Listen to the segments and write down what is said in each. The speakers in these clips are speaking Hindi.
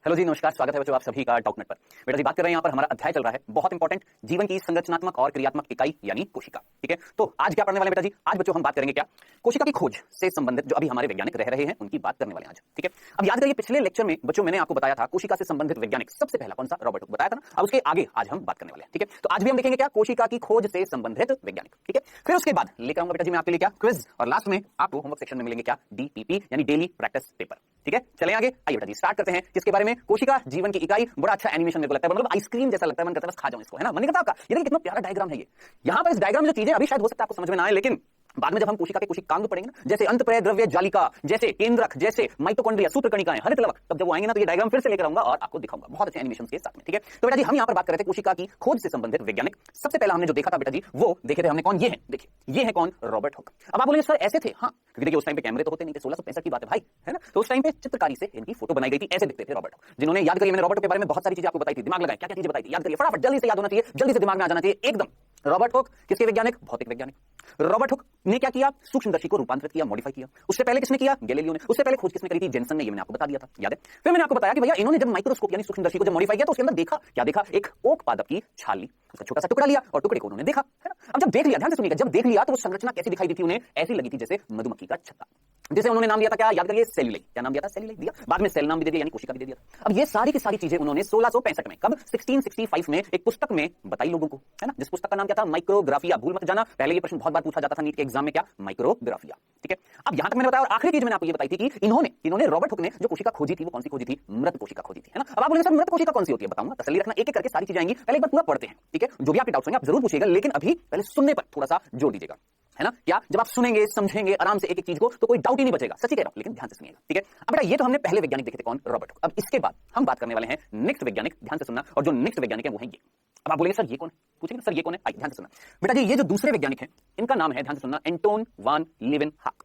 हेलो जी, नमस्कार, स्वागत है बच्चों आप सभी का डाउटनेट पर। बेटा जी बात कर रहे हैं यहाँ पर हमारा अध्याय चल रहा है बहुत इंपॉर्टेंट जीवन की संरचनात्मक और क्रियात्मक इकाई यानी कोशिका। ठीक है, तो आज क्या पढ़ने वाले बेटा जी? आज बच्चों हम बात करेंगे क्या कोशिका की खोज से संबंधित जो अभी हमारे वैज्ञानिक रह रहे हैं उनकी बात करने वाले हैं आज। ठीक है, अब याद करिए पिछले लेक्चर में बच्चों मैंने आपको बताया था कोशिका से संबंधित वैज्ञानिक सबसे पहला कौन सा? रॉबर्ट हुक बताया था ना। अब उसके आगे आज हम बात करने वाले हैं। ठीक है, तो आज भी हम देखेंगे क्या कोशिका की खोज से संबंधित वैज्ञानिक। ठीक है, फिर उसके बाद लेकर आऊंगा बेटा जी मैं आपके लिए क्या क्विज, और लास्ट में आपको होमवर्क सेक्शन में मिलेंगे क्या डीपीपी यानी डेली प्रैक्टिस पेपर। ठीक है, चले आगे, आइए बेटा जी स्टार्ट करते हैं। किसके बारे में? कोशिका जीवन की इकाई। बड़ा अच्छा एनिमेशन मेरे को लगता है, मतलब आइसक्रीम जैसा लगता है, मन करता है बस खा जाऊं इसको, है ना? मन नहीं करता आपका? ये देखिए कितना प्यारा डायग्राम है ये। यहाँ पर इस डायग्राम में जो चीजें अभी शायद हो सकता है आपको समझ में ना आए, लेकिन बाद में जब हम कोशिका के कोशिकांग पढ़ेंगे ना, जैसे अंतःप्राय द्रव्य जालिका, जैसे केंद्रक, जैसे माइटोकॉन्ड्रिया, सूत्रकणिकाएं, हरित लवक, तब जब वो आएंगे ना तो ये डायग्राम फिर से लेकर आऊंगा और आपको दिखाऊंगा बहुत अच्छे एनिमेशन के साथ में। ठीक है, तो बेटा जी हम यहाँ पर बात कर रहे थे कोशिका की खोज से संबंधित वैज्ञानिक। सबसे पहला हमने जो देखा था बेटा जी वो देखे थे हमने कौन? ये है, देखिए ये है कौन? Robert Hooke. अब आप बोलेंगे सर ऐसे थे? हाँ, क्योंकि देखिए उस टाइम पे कैमरे तो होते नहीं थे, 1665 की बात है भाई, है ना? तो उस टाइम पे चित्रकारी से इनकी फोटो बनाई गई थी, ऐसे दिखते थे रॉबर्ट हुक। जिन्होंने याद करिए मैंने रॉबर्ट हुक के बारे में बहुत सारी चीजें आपको बताई थी, दिमाग लगाएं क्या क्या चीजें बताई थी, याद करिए फटाफट, जल्दी से याद होना चाहिए, जल्दी से दिमाग में आ जाना चाहिए एकदम। रॉबर्ट हुक किसके वैज्ञानिक? भौतिक वैज्ञानिक। रॉबर्ट हुक ने क्या किया? सूक्ष्मदर्शी को रूपांतरित किया, मॉडिफाई किया। उससे पहले किसने किया? गैलीलियो ने। उससे पहले खोज किसने करी थी? जेनसन ने, ये मैंने आपको बता दिया था, याद है? फिर मैंने आपको बताया कि भैया इन्होंने जब माइक्रोस्कोप यानी सूक्ष्मदर्शी को जब मॉडिफाई किया तो उसके अंदर देखा, क्या देखा? एक ओक पादप की छाली, उसका छोटा सा टुकड़ा लिया और टुकड़े को उन्होंने देखा, है ना? अब जब देख लिया, ध्यान से सुनिएगा, जब देख लिया तो वो संरचना कैसी दिखाई दी थी उन्हें? ऐसी लगी थी जैसे मधुमक्खी का छत्ता, जिसे उन्होंने नाम दिया था क्या? याद करिए सेल्यूलाई। क्या नाम दिया था? सेल्यूलाई दिया, बाद में सेल नाम भी दे दिया यानी कोशिका भी दे दिया था। अब ये सारी की सारी चीजें उन्होंने 1665 में, कब? 1665 में एक पुस्तक में बताई लोगों को, है ना? जिस पुस्तक का नाम क्या था? माइक्रोग्राफिया। भूल मत जाना, पहले ये प्रश्न बहुत बार पूछा जाता था नीट के एग्जाम में, क्या? माइक्रोग्राफिया। ठीक है, अब यहां तक मैंने बताया और आखिरी चीज मैंने आपको ये बताई थी कि इन्होंने रॉबर्ट हुक ने जो कोशिका खोजी थी वो कौन सी खोजी थी? मृत कोशिका खोजी थी, है ना? अब आप बोलेंगे सर मृत कोशिका कौन सी होती है? बताऊंगा, तसल्ली रखना, एक एक करके सारी चीजें आएंगी, पहले एक बार पूरा पढ़ते हैं। ठीक है, जो भी आपके डाउट्स होंगे आप जरूर पूछिएगा, लेकिन अभी पहले सुनने पर थोड़ा सा जोर दीजिएगा, है ना? क्या जब आप सुनेंगे समझेंगे आराम से एक एक चीज को तो कोई डाउट ही नहीं बचेगा, सच्ची कह रहा हूं, लेकिन ध्यान से सुनिएगा। ठीक है, अब बेटा ये तो हमने पहले वैज्ञानिक देखे थे कौन? Robert Hooke. अब इसके बाद हम बात करने वाले हैं नेक्स्ट वैज्ञानिक, ध्यान से सुनना, और जो नेक्स्ट वैज्ञानिक है वो है ये। अब आप बोलेंगे सर ये कौन है? पूछेंगे सर ये कौन है? आइए ध्यान से सुनना बेटा जी, ये जो दूसरे वैज्ञानिक हैं इनका नाम है, ध्यान से सुनना, एंटोन वान लीवेनहॉक।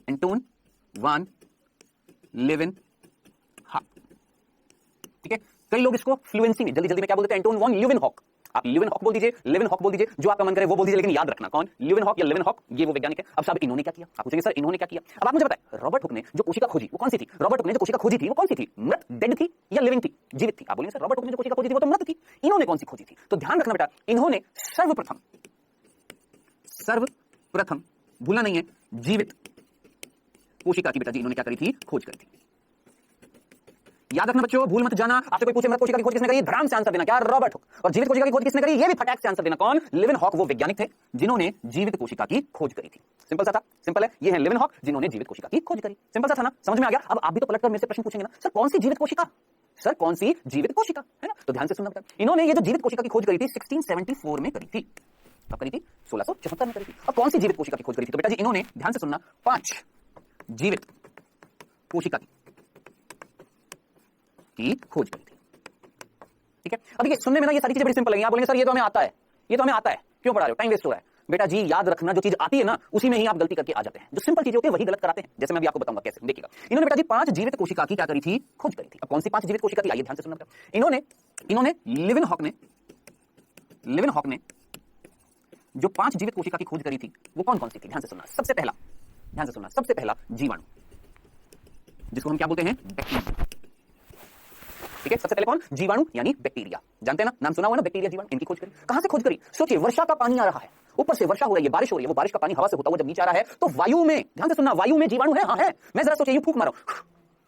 एंटोन वान लीवेनहॉक। ठीक है, कई लोग इसको फ्लुएंसी में जल्दी जल्दी में क्या बोलते हैं? एंटोन वान लीवेनहॉक। आप लीवेनहॉक बोल दीजिए, लेवेनहॉक बोल दीजिए, जो आपका मन करे वो बोल दीजिए, लेकिन याद रखना कौन? लीवेनहॉक या लेवेनहॉक, ये वो वैज्ञानिक है। अब साहब इन्होंने क्या किया? आप पूछेंगे सर इन्होंने क्या किया? अब आप मुझे बताएं रॉबर्ट हुक ने जो कोशिका खोजी वो कौन सी थी? रॉबर्ट हुक ने जो कोशिका खोजी थी वो कौन सी थी? मृत, डेड थी या लिविंग थी? जीवित थी। आप बोलेंगे सर रॉबर्ट हुक ने जो कोशिका खोजी थी वो तो मृत थी, इन्होंने कौन सी खोजी थी? तो ध्यान रखना बेटा, इन्होंने सर्वप्रथम भूलना नहीं है, जीवित कोशिका की बेटा जी इन्होंने क्या करी थी? खोज करी थी। याद रखना बच्चों, भूल मत जाना। आपसे कोई पूछे मृत कोशिका की खोज किसने करी? धड़ाम से आंसर देना, क्या? Robert Hooke. और जीवित कोशिका की खोज किसने करी? ये भी फटाक से आंसर देना, कौन? लीवेनहॉक। वो वैज्ञानिक थे जिन्होंने जीवित कोशिका की खोज करी थी। सिंपल सा था, सिंपल है, ये है लीवेनहॉक जिन्होंने जीवित कोशिका की खोज करी। सिंपल सा था ना, समझ में आ गया? अब आप भी तो पलटकर मेरे से प्रश्न पूछेंगे ना, सर कौन सी जीवित कोशिका? सर कौन सी जीवित कोशिका, है ना? तो ध्यान से सुनना बेटा, इन्होंने ये जो जीवित कोशिका की खोज करी थी 1674 में करी थी। कब करी थी? 1674 में करी थी। अब कौन सी जीवित कोशिका की खोज करी थी? तो बेटा जी इन्होंने, ध्यान से सुनना, 5 जीवित कोशिका की खोज करी थी। ठीक है, अब देखिए सुनने में ना ये सारी चीजें बड़ी सिंपल है। आप बोलेंगे सर ये तो हमें आता है, ये तो हमें आता है, क्यों पढ़ा रहे हो? टाइम वेस्ट हो रहा है। बेटा जी याद रखना, जो चीज आती है ना उसी में ही आप गलती करके आ जाते हैं। जो सिंपल चीजें होती है वही गलत कराते हैं, जैसे मैं भी आपको बताऊंगा कैसे। देखिएगा, इन्होंने बेटा जी 5 जीवित कोशिका की क्या करी थी? खोज करी थी। अब कौन सी 5 जीवित कोशिका थी? आइए ध्यान से सुनना बेटा, इन्होंने लीवेनहॉक ने जो 5 जीवित कोशिका की खोज करी थी वो कौन कौन सी थी? ध्यान से सुनना, सबसे पहला, ध्यान से सुनना, सबसे पहला जीवाणु, जिसको हम क्या बोलते हैं? बैक्टीरिया। ठीक है, सबसे पहले कौन? जीवाणु यानी बैक्टीरिया। जानते हैं ना, नाम सुना हुआ ना, बैक्टीरिया, जीवाणु। इनकी खोज करी। कहां से खोज करी? सोचिए, वर्षा का पानी आ रहा है, ऊपर से वर्षा हो रही है, बारिश हो रही है, वो बारिश का पानी हवा से होता हुआ जब नीचे आ रहा है तो वायु में, ध्यान से सुनना, वायु में जीवाणु है। हाँ है। मैं जरा सोचिए, फूंक मारो,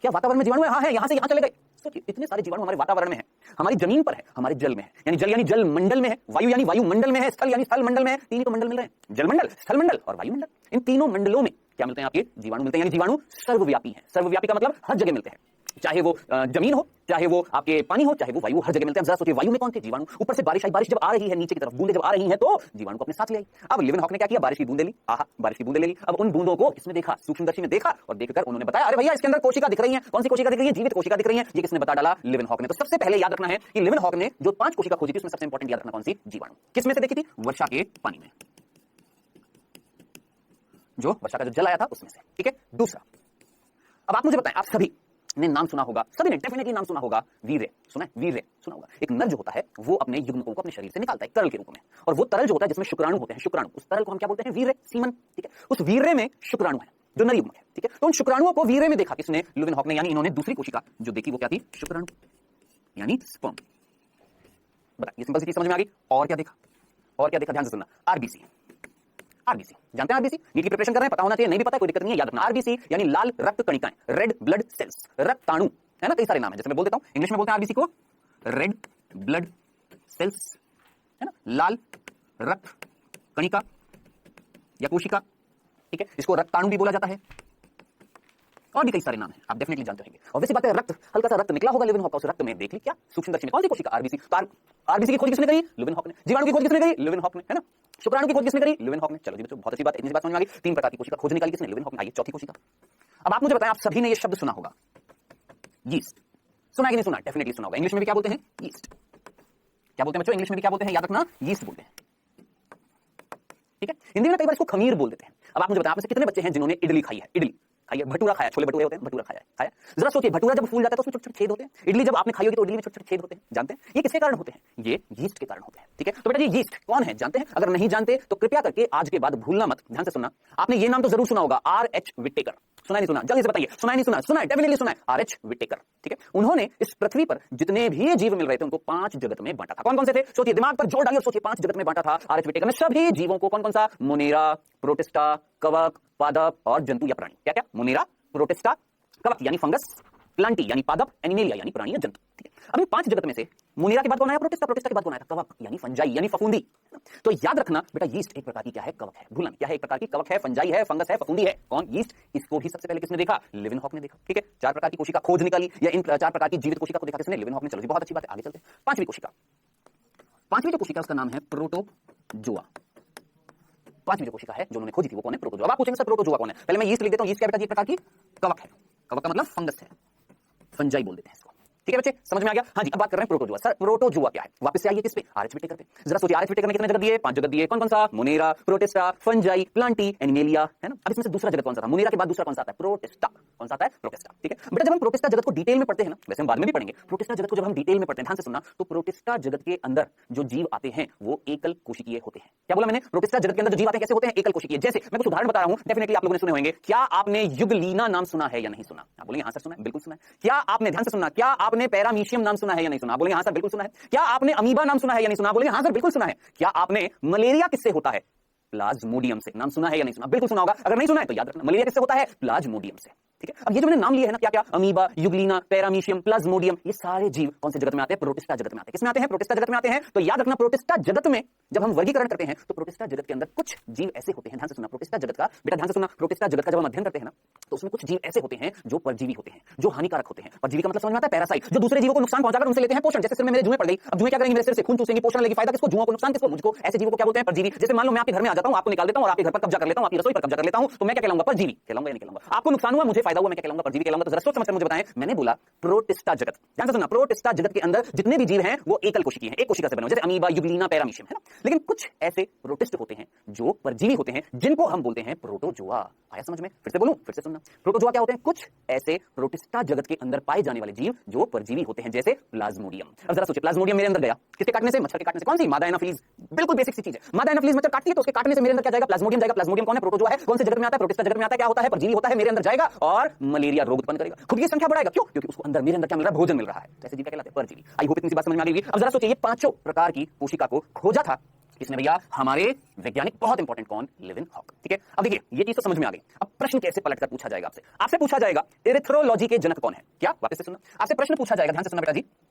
क्या वातावरण में जीवाणु है? हाँ है। यहां से यहां चले गए। सोचिए, इतने सारे जीवाणु हमारे वातावरण में है, हमारी जमीन पर है, हमारे जल में है, यानी जल मंडल में है, वायु यानी वायु मंडल में है, स्थल यानी स्थल मंडल में है। तीन को मंडल मिल रहे हैं, जल मंडल, स्थल मंडल और वायु मंडल। इन तीनों मंडलों में क्या मिलते हैं? आपके जीवाणु मिलते हैं, यानी जीवाणु सर्वव्यापी है। सर्वव्यापी का मतलब हर जगह मिलते हैं, चाहे वो जमीन हो, चाहे वो आपके पानी हो, चाहे वो वायु, हर जगह मिलते हैं। जरा सोचिए, वायु में कौन थे? जीवाणु। ऊपर से बारिश आई, बारिश जब आ रही है नीचे की तरफ, बूंदे जब आ रही हैं तो जीवाणु को अपने साथ ले आई। अब लीवेनहॉक ने क्या किया? बारिश की बूंदे ली, आहा, बारिश की बूंदे ले ली। अब उन बूंदों को इसमें देखा, सूक्ष्मदर्शी में देखा, और देखकर उन्होंने बताया, अरे भैया इसके अंदर कोशिका दिख रही है। कौन सी कोशिका दिख रही है? जीवित कोशिका दिख रही है। ये किसने बता डाला? लीवेनहॉक ने। तो सबसे पहले याद रखना है कि लीवेनहॉक ने जो 5 कोशिका खोजी थी उसमें सबसे इंपॉर्टेंट याद रखना कौन सी? जीवाणु। किसमें से देखी थी? वर्षा के पानी में, जो वर्षा का जो जल आया था उसमें से। ठीक है, दूसरा, अब आप मुझे बताएं, आप सभी ने नाम सुना होगा, सभी ने डेफिनेटली नाम सुना होगा, वीर्य। सुना है? वीर्य सुना होगा। एक नर जो होता है वो अपने युग्मकों को अपने शरीर से निकालता है तरल के रूप में, और वो तरल जो होता है जिसमें शुक्राणु होते हैं, शुक्राणु, उस तरल को हम क्या बोलते हैं? वीर्य, सीमन। ठीक है, उस वीर्य में शुक्राणु है जो नर युग्मक है। ठीक है। तो उन शुक्राणुओं को वीरे में देखा किसने? लुविनहॉक ने, यानी इन्होंने दूसरी कोशिका जो देखी वो क्या थी? शुक्राणु यानी स्पर्म। बता, ये सिंपल सी चीज समझ में आ गई। और क्या देखा? और क्या देखा? ध्यान से सुनना। आरबीसी। आरबीसी जानते हैं? आरबीसी नीट की प्रिपरेशन कर रहे हैं, पता होना चाहिए, नहीं भी पता कोई दिक्कत नहीं है, याद रखना। आरबीसी यानी लाल रक्त कणिकाएं, रेड ब्लड सेल्स, रक्ताणु, है ना, कई सारे नाम है। जैसे मैं बोल देता हूं, इंग्लिश में बोलते हैं आरबीसी को रेड ब्लड सेल्स, है ना, लाल रक्त कणिका या कोशिका, ठीक है। इसको रक्ताणु भी बोला जाता है, और भी कई सारे नाम हैं, आप डेफिनेटली जानते होंगे। और वैसी बात है, रक्त, हल्का सा रक्त निकला होगा लिविनहॉक का, उस रक्त में देख ली क्या? सूक्ष्मदर्शी में कौन सी कोशिका? आरबीसी। आरबीसी की खोज किसने करी? लिविनहॉक ने। जीवाणु की खोज किसने करी? लिविनहॉक ने, है ना। शुक्राणु की खोज किसने करी? लिविनहॉक ने। चलो जी बच्चों, बहुत अच्छी बात, इतनी बात समझ में आ गई। 3 प्रकार की कोशिका खोज निकाली किसने? लिविनहॉक ने। आइए चौथी कोशिका। अब आप मुझे बताएं, आप सभी ने ये शब्द सुना होगा, यीस्ट। सुना है कि नहीं सुना? डेफिनेटली सुना होगा। इंग्लिश में भी क्या बोलते हैं? यीस्ट। क्या बोलते हैं बच्चों? इंग्लिश में भी क्या बोलते हैं? याद रखना, यीस्ट बोलते हैं, ठीक है। हिंदी में कई बार इसको खमीर बोल देते हैं। अब आप मुझे बताएं, आप में से कितने बच्चे हैं जिन्होंने इडली खाई है? इडली खाइए, भटूरा खाया, छोले भटूरे होते हैं, भटूरा खाया। जरा सोचिए, भटूरा जब फूल जाता है तो उसमें छोटे-छोटे छेद होते हैं। इडली जब आपने खाई होगी तो इडली में छोटे-छोटे छेद होते हैं, जानते हैं? ये किसके कारण होते हैं? ये यीस्ट के कारण होते हैं, ठीक है। तो बेटा, ये यीस्ट कौन है जानते हैं? अगर नहीं जानते तो कृपया करके आज के बाद भूलना मत, ध्यान से सुनना। आपने ये नाम तो जरूर सुना होगा, आर.एच. विटेकर। सुना नहीं सुना? जल्दी से बताइए, सुना नहीं सुना? सुना है, डेफिनेटली सुना है, आर.एच. विटेकर, ठीक है। उन्होंने इस पृथ्वी पर जितने भी जीव मिल रहे थे उनको 5 जगत में बांटा था। कौन कौन से थे? सोचिए, दिमाग पर जोर डालिए, सोचिए, 5 जगत में बांटा था आर.एच. विटेकर ने सभी जीवों को। कौन कौन सा? मोनेरा, प्रोटिस्टा, कवक, पादप और जंतु या प्राणी। क्या क्या? मोनेरा, प्रोटिस्टा, कवक यानी फंगस, प्लांटी यानी पादप, एनिमेलिया यानी प्राणी या जंतु, ठीक है। अब इन 5 जगत में से मोनेरा के बाद कौन आया? प्रोटिस्टा। प्रोटिस्टा के बाद कौन आया? कवक यानी फंजाई यानी फफूंदी। तो याद रखना बेटा, यीस्ट एक प्रकार की क्या है? कवक है। भूलना क्या है? एक प्रकार की कवक है, फंजाई है, फंगस है, फफूंदी है। कौन? यीस्ट। इसको भी सबसे पहले किसने देखा? लिविनहॉक ने देखा, ठीक है। 4 प्रकार की कोशिका खोज निकाली, या इन 4 प्रकार की जीवित कोशिका को देखा किसने? लिविनहॉक ने। चलो जी, बहुत अच्छी बात है, आगे चलते हैं। 5वीं कोशिका। 5वीं जो कोशिका उसका नाम है प्रोटोजोआ। 5वीं जो कोशिका है जो उन्होंने खोजी थी वो कौन है? प्रोटोजोआ। अब आप पूछेंगे सर प्रोटोजोआ कौन है? पहले मैं यीस्ट लिख देता हूं। यीस्ट क्या बेटा जी? एक प्रकार की कवक है। कवक का मतलब फंगस है, फंजाई बोल देते हैं इसको, ठीक है बच्चे, समझ में आ गया? हाँ जी। अब बात कर रहे हैं प्रोटोजोआ। सर प्रोटोजोआ क्या है? वापस से आइए किस पे? आर.एच. विटेकर पे। जरा सोचिए, आर.एच. विटेकर ने कितने जगत दिए? 5 जगत दिए। कौन कौन सा? Monera, protista, fungi, Plantae, animalia, है ना। अब इसमें से दूसरा जगत कौन सा था? मोनेरा के बाद दूसरा कौन सा आता है? प्रोटिस्टा। कौन सा आता है? प्रोटिस्टा, ठीक है बेटा। जब हम प्रोटिस्टा जगत को डिटेल में पढ़ते हैं ना, वैसे हम बाद में भी पढ़ेंगे, प्रोटिस्टा जगत को जब हम डिटेल में पढ़ते हैं, ध्यान से सुनना, तो प्रोटिस्टा जगत के अंदर जो जीव आते हैं वो एकल कोशिकीय होते हैं। क्या बोला मैंने? प्रोटिस्टा जगत के अंदर जो जीव आते हैं कैसे होते हैं? एकल कोशिकीय। जैसे मैं कुछ उदाहरण बता रहा हूं, डेफिनेटली आप लोगों ने सुने होंगे। क्या आपने युगलीना नाम सुना है या नहीं सुना? आप बोलेंगे हां सर सुना है, बिल्कुल सुना है। क्या आपने, ध्यान से सुनना, क्या आपने पैरामीशियम नाम सुना है या नहीं सुना? बोलेंगे हां सर बिल्कुल सुना है। क्या आपने अमीबा नाम सुना है या नहीं सुना? बोलेंगे हां सर बिल्कुल सुना है। क्या आपने मलेरिया किससे होता है? प्लाज्मोडियम से। नाम सुना है या नहीं सुना? बिल्कुल सुना होगा। अगर नहीं सुना है तो याद रखना, मलेरिया किससे होता है? प्लाज्मोडियम से, ठीक है। अब ये जो मैंने नाम लिए है ना, क्या क्या? अमीबा, युगलीना, पैरामीशियम, प्लाज्मोडियम, ये सारे जीव कौन से जगत में आते हैं? प्रोटिस्टा जगत में आते हैं। किसमें आते हैं? प्रोटिस्टा जगत में आते हैं। तो याद रखना, प्रोटिस्टा जगत में जब हम वर्गीकरण करते हैं तो प्रोटिस्टा जगत के अंदर कुछ जीव ऐसे होते हैं, ध्यान से सुनना, प्रोटिस्टा जगत का बेटा ध्यान से सुनना, प्रोटिस्टा जगत का जब हम अध्ययन करते हैं ना, तो उसमें कुछ जीव ऐसे होते हैं जो परजीवी होते हैं, जो हानिकारक होते हैं। परजीवी का मतलब समझ में आता है? पैरासाइट, जो दूसरे जीवों को नुकसान पहुंचाकर उनसे लेते हैं पोषण। जैसे सिर में मेरे जुएं पड़ गई, अब जुएं क्या करेंगी? मेरे सिर से खून चूसेंगी, पोषण लेगी, फायदा किसको? जुओं को, नुकसान किसको? मुझको। ऐसे जीवों को क्या बोलते हैं? परजीवी। जैसे मान लो मैं आपके घर में आ जाता हूं, आपको निकाल देता हूं और आपके घर पर कब्जा कर लेता हूं, आपकी रसोई पर कब्जा कर लेता हूं, तो मैं क्या कहलाऊंगा? परजीवी कहलाऊंगा या नहीं कहलाऊंगा? आपको नुकसान हुआ, मुझे फायदा हुआ, मैं क्या कहलाऊंगा? परजीवी कहलाऊंगा। तो जरा सोच समझकर मुझे बताएं, मैंने बोला प्रोटिस्टा जगत, ध्यान से सुनना, प्रोटिस्टा जगत के अंदर जितने भी जीव हैं वो एकल कोशिकीय हैं, एक कोशिका से बने हुए, जैसे अमीबा, युगलीना, पैरामीशियम, है ना। लेकिन कुछ ऐसे प्रोटिस्ट होते हैं जो परजीवी होते हैं, जिनको हम बोलते हैं प्रोटोजोआ। आया समझ में? फिर से बोलूं, फिर से सुनना। प्रोटोजोआ क्या होते हैं? कुछ ऐसे प्रोटिस्टा जगत के अंदर पाए जाने वाले जीव जो परजीवी होते हैं, जैसे प्लाज्मोडियम। अब जरा सोचिए, प्लाज्मोडियम मेरे अंदर गया, किसके काटने से? मच्छर के काटने से। कौन सी? मादा एनाफिलीज। बिल्कुल बेसिक सी चीज है। मादा एनाफिलीज मच्छर काटती है तो उसके काटने से मेरे अंदर क्या जाएगा? प्लाज्मोडियम जाएगा। प्लाज्मोडियम कौन है? प्रोटोजोआ है। कौन से जगत में आता है? प्रोटिस्टा जगत में आता है। क्या होता है? परजीवी होता है, मेरे अंदर जाएगा और मलेरिया रोग उत्पन्न करेगा, खुद की संख्या बढ़ाएगा। क्यों? क्योंकि उसको अंदर, मेरे अंदर क्या मिल रहा है? भोजन मिल रहा है। ऐसे जीव क्या कहलाते हैं? परजीवी। आई होप इतनी सी बात समझ में आ गई। अब जरा सोचिए, ये 5 प्रकार की कोशिका को खोजा था किसने भैया? हमारे वैज्ञानिक, बहुत इंपॉर्टेंट, कौन? लिविनहॉक, ठीक है। अब देखिए, ये चीज तो समझ में आ गई। अब प्रश्न कैसे पलटकर पूछा जाएगा आपसे? आपसे पूछा जाएगा एरिथ्रोलॉजी के जनक कौन है? क्या? वापस से सुनना, आपसे प्रश्न पूछा जाएगा, ध्यान से सुनना बेटा जी,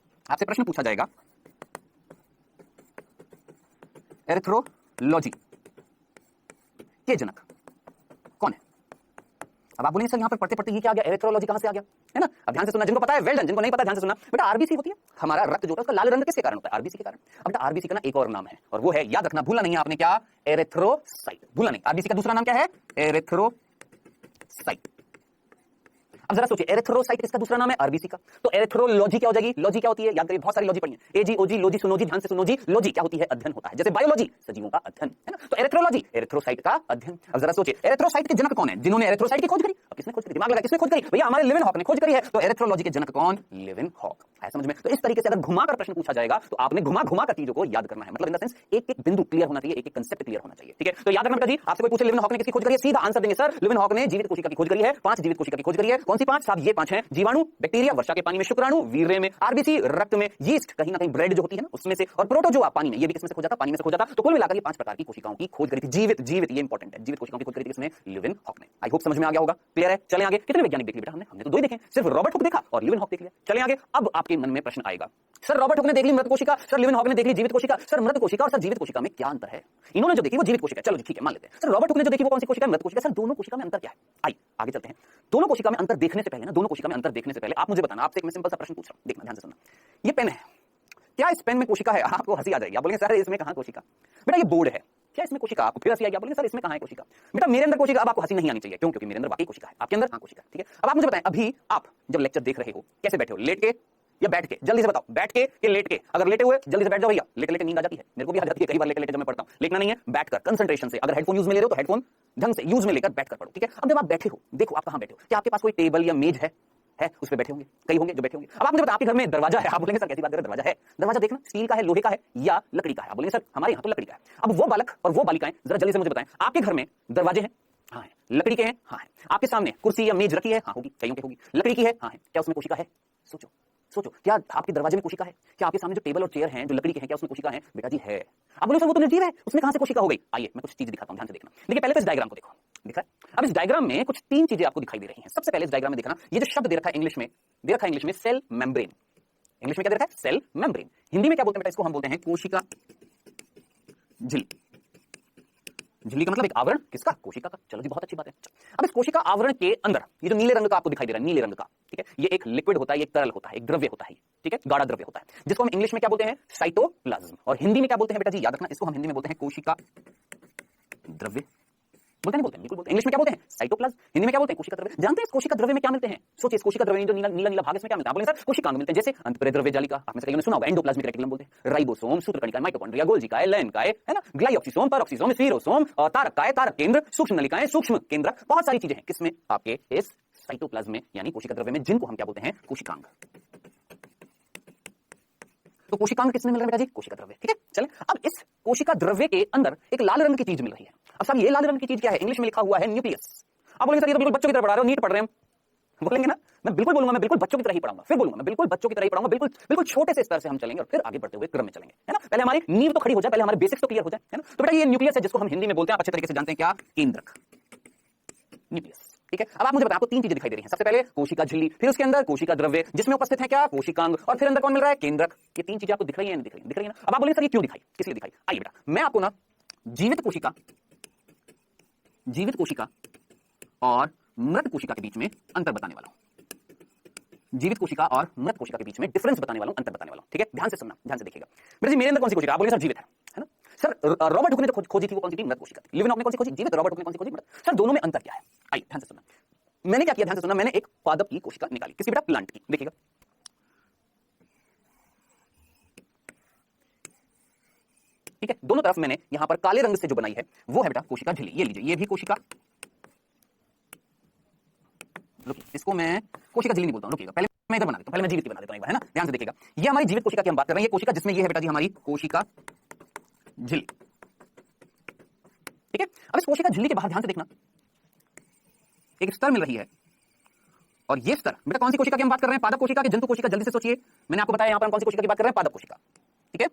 आपसे प्रश्न पूछा जाएगा एरिथ्रोलॉजी के जनक कौन है? अब आप बोलेंगे सर यहां पर पढ़ते पढ़ते ये क्या आ गया? एरिथ्रोलॉजी कहां से आ गया, है ना। अब ध्यान से सुनना, जिनको पता है वेल डन, जिनको नहीं पता ध्यान से सुनना। बेटा आरबीसी होती है, हमारा रक्त जो होता है उसका लाल रंग किसके कारण होता है? आरबीसी के कारण। अब बेटा आरबीसी का ना एक और नाम है, और वो है, याद रखना, भूलना नहीं है आपने, क्या? एरिथ्रोसाइट। भूलना नहीं, आरबीसी का दूसरा नाम क्या है? एरिथ्रोसाइट। अब जरा सोचिए, एरिथ्रोसाइट किसका दूसरा नाम है? आरबीसी का। तो एरिथ्रोलॉजी क्या हो जाएगी? लॉजी क्या होती है? याद करिए, बहुत सारी लॉजी पढ़ी है, एजी, ओजी, लॉजी, सुनोजी, ध्यान से सुनो जी। लॉजी क्या होती है? अध्ययन होता है, जैसे बायोलॉजी, सजीवों का अध्ययन, है ना। तो एरिथ्रोलॉजी, एरिथ्रोसाइट का अध्ययन। अब जरा सोचिए, एरिथ्रोसाइट के जनक कौन है? जिन्होंने एरिथ्रोसाइट की खोज करी। अब किसने खोज करी? दिमाग लगा, किसने खोज करी? भैया हमारे लिविनहॉक ने खोज करी है। तो एरिथ्रोलॉजी के जनक कौन? लिविनहॉक। है समझ में? तो इस तरीके से अगर घुमाकर प्रश्न पूछा जाएगा तो आपने घुमा घुमा कर चीजों को याद करना है, मतलब इन द सेंस एक एक बिंदु क्लियर होना चाहिए, एक एक कांसेप्ट क्लियर होना चाहिए, ठीक है? तो याद रखना बेटा जी, आपसे कोई पूछे लिविन हॉक ने किसकी खोज करी है, सीधा आंसर देंगे सर लिविन हॉक ने जीवित कोशिका की खोज करी है, 5 जीवित कोशिका की खोज करी है। कौन सी 5? साहब ये 5 हैं, जीवाणु, बैक्टीरिया, वर्षा के पानी में शुक्राणु, वीर्य में आरबीसी, रक्त में यीस्ट, कहीं ना कहीं ब्रेड जो होती है ना उसमें से, और प्रोटोजोआ पानी में, ये भी किसमें से खोजा था? पानी में से खोजा था। तो कुल मिलाकर ये 5 प्रकार की कोशिकाओं की खोज करी थी, जीवित जीवित, ये इंपॉर्टेंट है, जीवित कोशिकाओं की खोज करी थी किसने? लिविन हॉक ने। आई होप समझ में आ गया होगा, क्लियर है? चले आगे। कितने वैज्ञानिक देख लिए बेटा हमने तो 2 ही देखे, सिर्फ रॉबर्ट हुक देखा और लिविन हॉक देख लिया। चले आगे। अब आपके मन में प्रश्न आएगा, सर रॉबर्ट हुक ने देख ली मृत कोशिका, सर लिविन हॉक ने देख ली जीवित कोशिका, सर मृत कोशिका और सर जीवित कोशिका में क्या अंतर है? इन्होंने जो देखी वो जीवित कोशिका, चलो जी ठीक है मान लेते हैं। सर रॉबर्ट हुक ने जो देखी वो कौन सी कोशिका? मृत कोशिका। सर दोनों कोशिका में अंतर क्या है? आइए आगे चलते हैं। दोनों कोशिका में अंतर देखने से पहले ना, दोनों कोशिका में अंतर देखने से पहले आप मुझे बताना, आपसे एक मैं सिंपल सा प्रश्न पूछ रहा हूं, देखना ध्यान से सुनना। ये पेन है, क्या इस पेन में कोशिका है? आपको हंसी आ जाएगी, आप बोलेंगे सर इसमें कहां कोशिका? बेटा ये बोर्ड है, क्या इसमें कोशिका? आपको फिर हंसी आएगी, आप बोलेंगे सर इसमें कहां है कोशिका? बेटा मेरे अंदर कोशिका। अब आपको हंसी नहीं आनी चाहिए, क्यों? क्योंकि मेरे अंदर वाकई कोशिका है, आपके अंदर हाँ कोशिका, ठीक है? अब आप मुझे बताएं, अभी आप जब लेक्चर देख रहे हो कैसे बैठे हो, लेट के या बैठ के? जल्दी से बताओ, बैठ के कि लेट के? अगर लेटे हुए जल्दी से बैठ जाओ भैया, लेटे लेटे नींद आ जाती है, मेरे को भी आ जाती है कई बार लेटे लेटे जब मैं पढ़ता हूं। लेटना नहीं है, बैठकर कंसंट्रेशन से। अगर हेडफोन यूज में ले रहे हो तो हेडफोन ढंग से यूज में लेकर बैठकर पढ़ो, ठीक है? अब जब आप बैठे हो, देखो आप कहां बैठे हो, क्या आपके पास कोई टेबल या मेज है उस पे बैठे होंगे, कई होंगे जो बैठे होंगे। अब आप मुझे बताओ, आपके घर में दरवाजा है, आप बोलेंगे सर कैसी बात कर रहे हैं, दरवाजा है, दरवाजा देखना स्टील का है, लोहे का है या लकड़ी का है? आप बोलेंगे सर हमारे यहाँ तो लकड़ी का है। अब वो बालक और वो बालिकाएं जरा जल्दी से मुझे बताएं, आपके घर में दरवाजे हैं? हाँ है। लकड़ी के हैं? हाँ है। आपके सामने कुर्सी या मेज रखी है? हाँ होगी, कईयों की होगी। लकड़ी की है? हाँ है। क्या उसमें कोशिका है? सोचो सोचो, क्या आपके दरवाजे में कोशिका है? क्या आपके सामने जो टेबल और चेयर हैं जो लकड़ी के हैं, क्या उसमें कोशिका है? बेटा जी है। आप बोले सर वो तो निर्जीव है, उसमें कहां से कोशिका हो गई? आइए मैं कुछ चीज दिखाता हूं, ध्यान से देखना। देखिए पहले तो इस डायग्राम को देखो, दिख रहा है? अब इस डायग्राम में कुछ 3 चीजें आपको दिखाई दे रही हैं। सबसे पहले इस डायग्राम में देखना, ये जो शब्द दे रखा है इंग्लिश में, दे रखा है इंग्लिश में सेल मेम्ब्रेन। इंग्लिश में क्या दे रखा है? Cell membrane. हिंदी में क्या बोलते हैं बेटा? इसको हम बोलते हैं कोशिका झिल्ली। झिल्ली का मतलब एक आवरण, किसका? कोशिका का। चलो जी बहुत अच्छी बात है। अब इस कोशिका आवरण के अंदर ये जो नीले रंग का आपको दिखाई दे रहा है, नीले रंग का, ठीक है, ये एक लिक्विड होता है, ये एक तरल होता है, एक द्रव्य होता है, ठीक है, गाढ़ा द्रव्य होता है, जिसको हम इंग्लिश में क्या बोलते हैं? साइटोप्लाज्म। और हिंदी में क्या बोलते हैं बेटा जी? याद रखना, इसको हम हिंदी में बोलते हैं कोशिका द्रव्य। बोलते नहीं बोलते? बिल्कुल बोलते हैं। इंग्लिश में क्या बोलते हैं? साइटोप्लाज्म। हिंदी में क्या बोलते हैं? कोशिका द्रव्य। जानते हैं इस कोशिका द्रव्य में क्या मिलते हैं? सोचिए इस कोशिका द्रव्य में जो नीला नीला नीला भाग, इसमें क्या मिलता है? आप बोलेंगे सर कोशिकांग मिलते हैं, जैसे अंतःप्रेरक द्रव्य जालिका, आप में से कई ने सुना होगा, एंडोप्लाज्मिक रेटिकुलम बोलते हैं, राइबोसोम, सूत्रकणिका, माइटोकॉन्ड्रिया, गोल्जी काय, लैन काय, है ना, ग्लाइऑक्सिसोम, पेरोक्सिसोम, स्फीरोसोम, तारक काय, तारक केंद्र, सूक्ष्म नलिकाएं, सूक्ष्म केंद्रक, बहुत सारी चीजें हैं किसमें? आपके इस साइटोप्लाज्म में, यानी कोशिका द्रव्य में, जिनको हम क्या बोलते हैं? कोशिकांग। तो कोशिकांग किसमें मिल रहा है बेटा जी? कोशिका द्रव्य, ठीक है? चलें, अब इस कोशिका द्रव्य के अंदर एक लाल रंग की चीज मिल रही है। अब साहब ये लाल रंग की चीज क्या है? इंग्लिश में लिखा हुआ है न्यूक्लियस। आप बोलेंगे सर ये तो बिल्कुल बच्चों की तरह पढ़ा रहे हो, नीट पढ़ रहे हैं हम। बोलेंगे ना, मैं बिल्कुल बोलूंगा, मैं बिल्कुल बच्चों की तरह ही पढ़ाऊंगा, फिर बोलूंगा मैं बिल्कुल बच्चों की तरह ही पढ़ाऊंगा, बिल्कुल बिल्कुल छोटे से स्तर से हम चलेंगे और फिर आगे बढ़ते हुए क्रम में चलेंगे, है ना? पहले हमारी नींव तो खड़ी हो जाए, पहले हमारे बेसिक्स तो क्लियर हो जाए, है ना? तो बेटा ये न्यूक्लियस है, जिसको हम हिंदी में बोलते हैं, आप अच्छे तरीके से जानते हैं क्या? केंद्रक, न्यूक्लियस, ठीक है? अब आप मुझे बताएं, आपको 3 चीजें दिखाई दे रही हैं। सबसे पहले कोशिका झिल्ली, फिर उसके अंदर कोशिका द्रव्य, जिसमें उपस्थित है क्या? कोशिकांग, और फिर अंदर कौन मिल रहा है? केंद्रक। ये 3 चीजें आपको दिख रही हैं, दिख रही हैं, दिख रही है ना? अब आप बोलेंगे सर ये क्यों दिखाई, किस लिए दिखाई? आइए बेटा मैं आपको ना जीवित कोशिका और मृत कोशिका के बीच में अंतर बताने वाला हूं। जीवित कोशिका और मृत कोशिका के बीच में डिफरेंस बताने वाला हूं, अंतर बताने वाला हूं, ठीक है? ध्यान से सुनना, ध्यान से देखिएगा। बेटा जी मेरे अंदर कौन सी कोशिका? आप बोले सर जीवित है ना? सर रॉबर्ट हुक ने जो खोजी थी वो कौन सी थी? मृत कोशिका थी। लिविन हॉक ने कौन सी खोजी? जीवित। रॉबर्ट हुक ने कौन सी खोजी? मृत। सर दोनों में अंतर क्या है? आइए ध्यान से सुनना। मैंने क्या किया? ध्यान से सुनना। मैंने एक पादप की कोशिका निकाली, किसी बेटा? प्लांट की। देखिएगा ठीक है, दोनों तरफ मैंने यहां पर काले रंग से जो बनाई है वो है बेटा कोशिका झिल्ली। ये लीजिए, ये भी कोशिका, इसको मैं कोशिका झिल्ली नहीं बोलता हूं, रुकिएगा पहले मैं इधर बना देता हूं, पहले मैं जीवित की बना देता हूं एक बार, है ना? ध्यान से देखिएगा, ये हमारी जीवित कोशिका की हम बात कर रहे हैं। ये कोशिका जिसमें ये है बेटा जी हमारी कोशिका झिल्ली, ठीक है? अब इस कोशिका झिल्ली के बाहर ध्यान से देखना, एक स्तर मिल रही है, और ये स्तर बेटा कौन सी कोशिका की हम बात कर रहे हैं? पादप कोशिका की, जंतु कोशिका। जल्दी से सोचिए, मैंने आपको बताया यहां पर हम कौन सी कोशिका की बात कर रहे हैं? पादप कोशिका, ठीक है?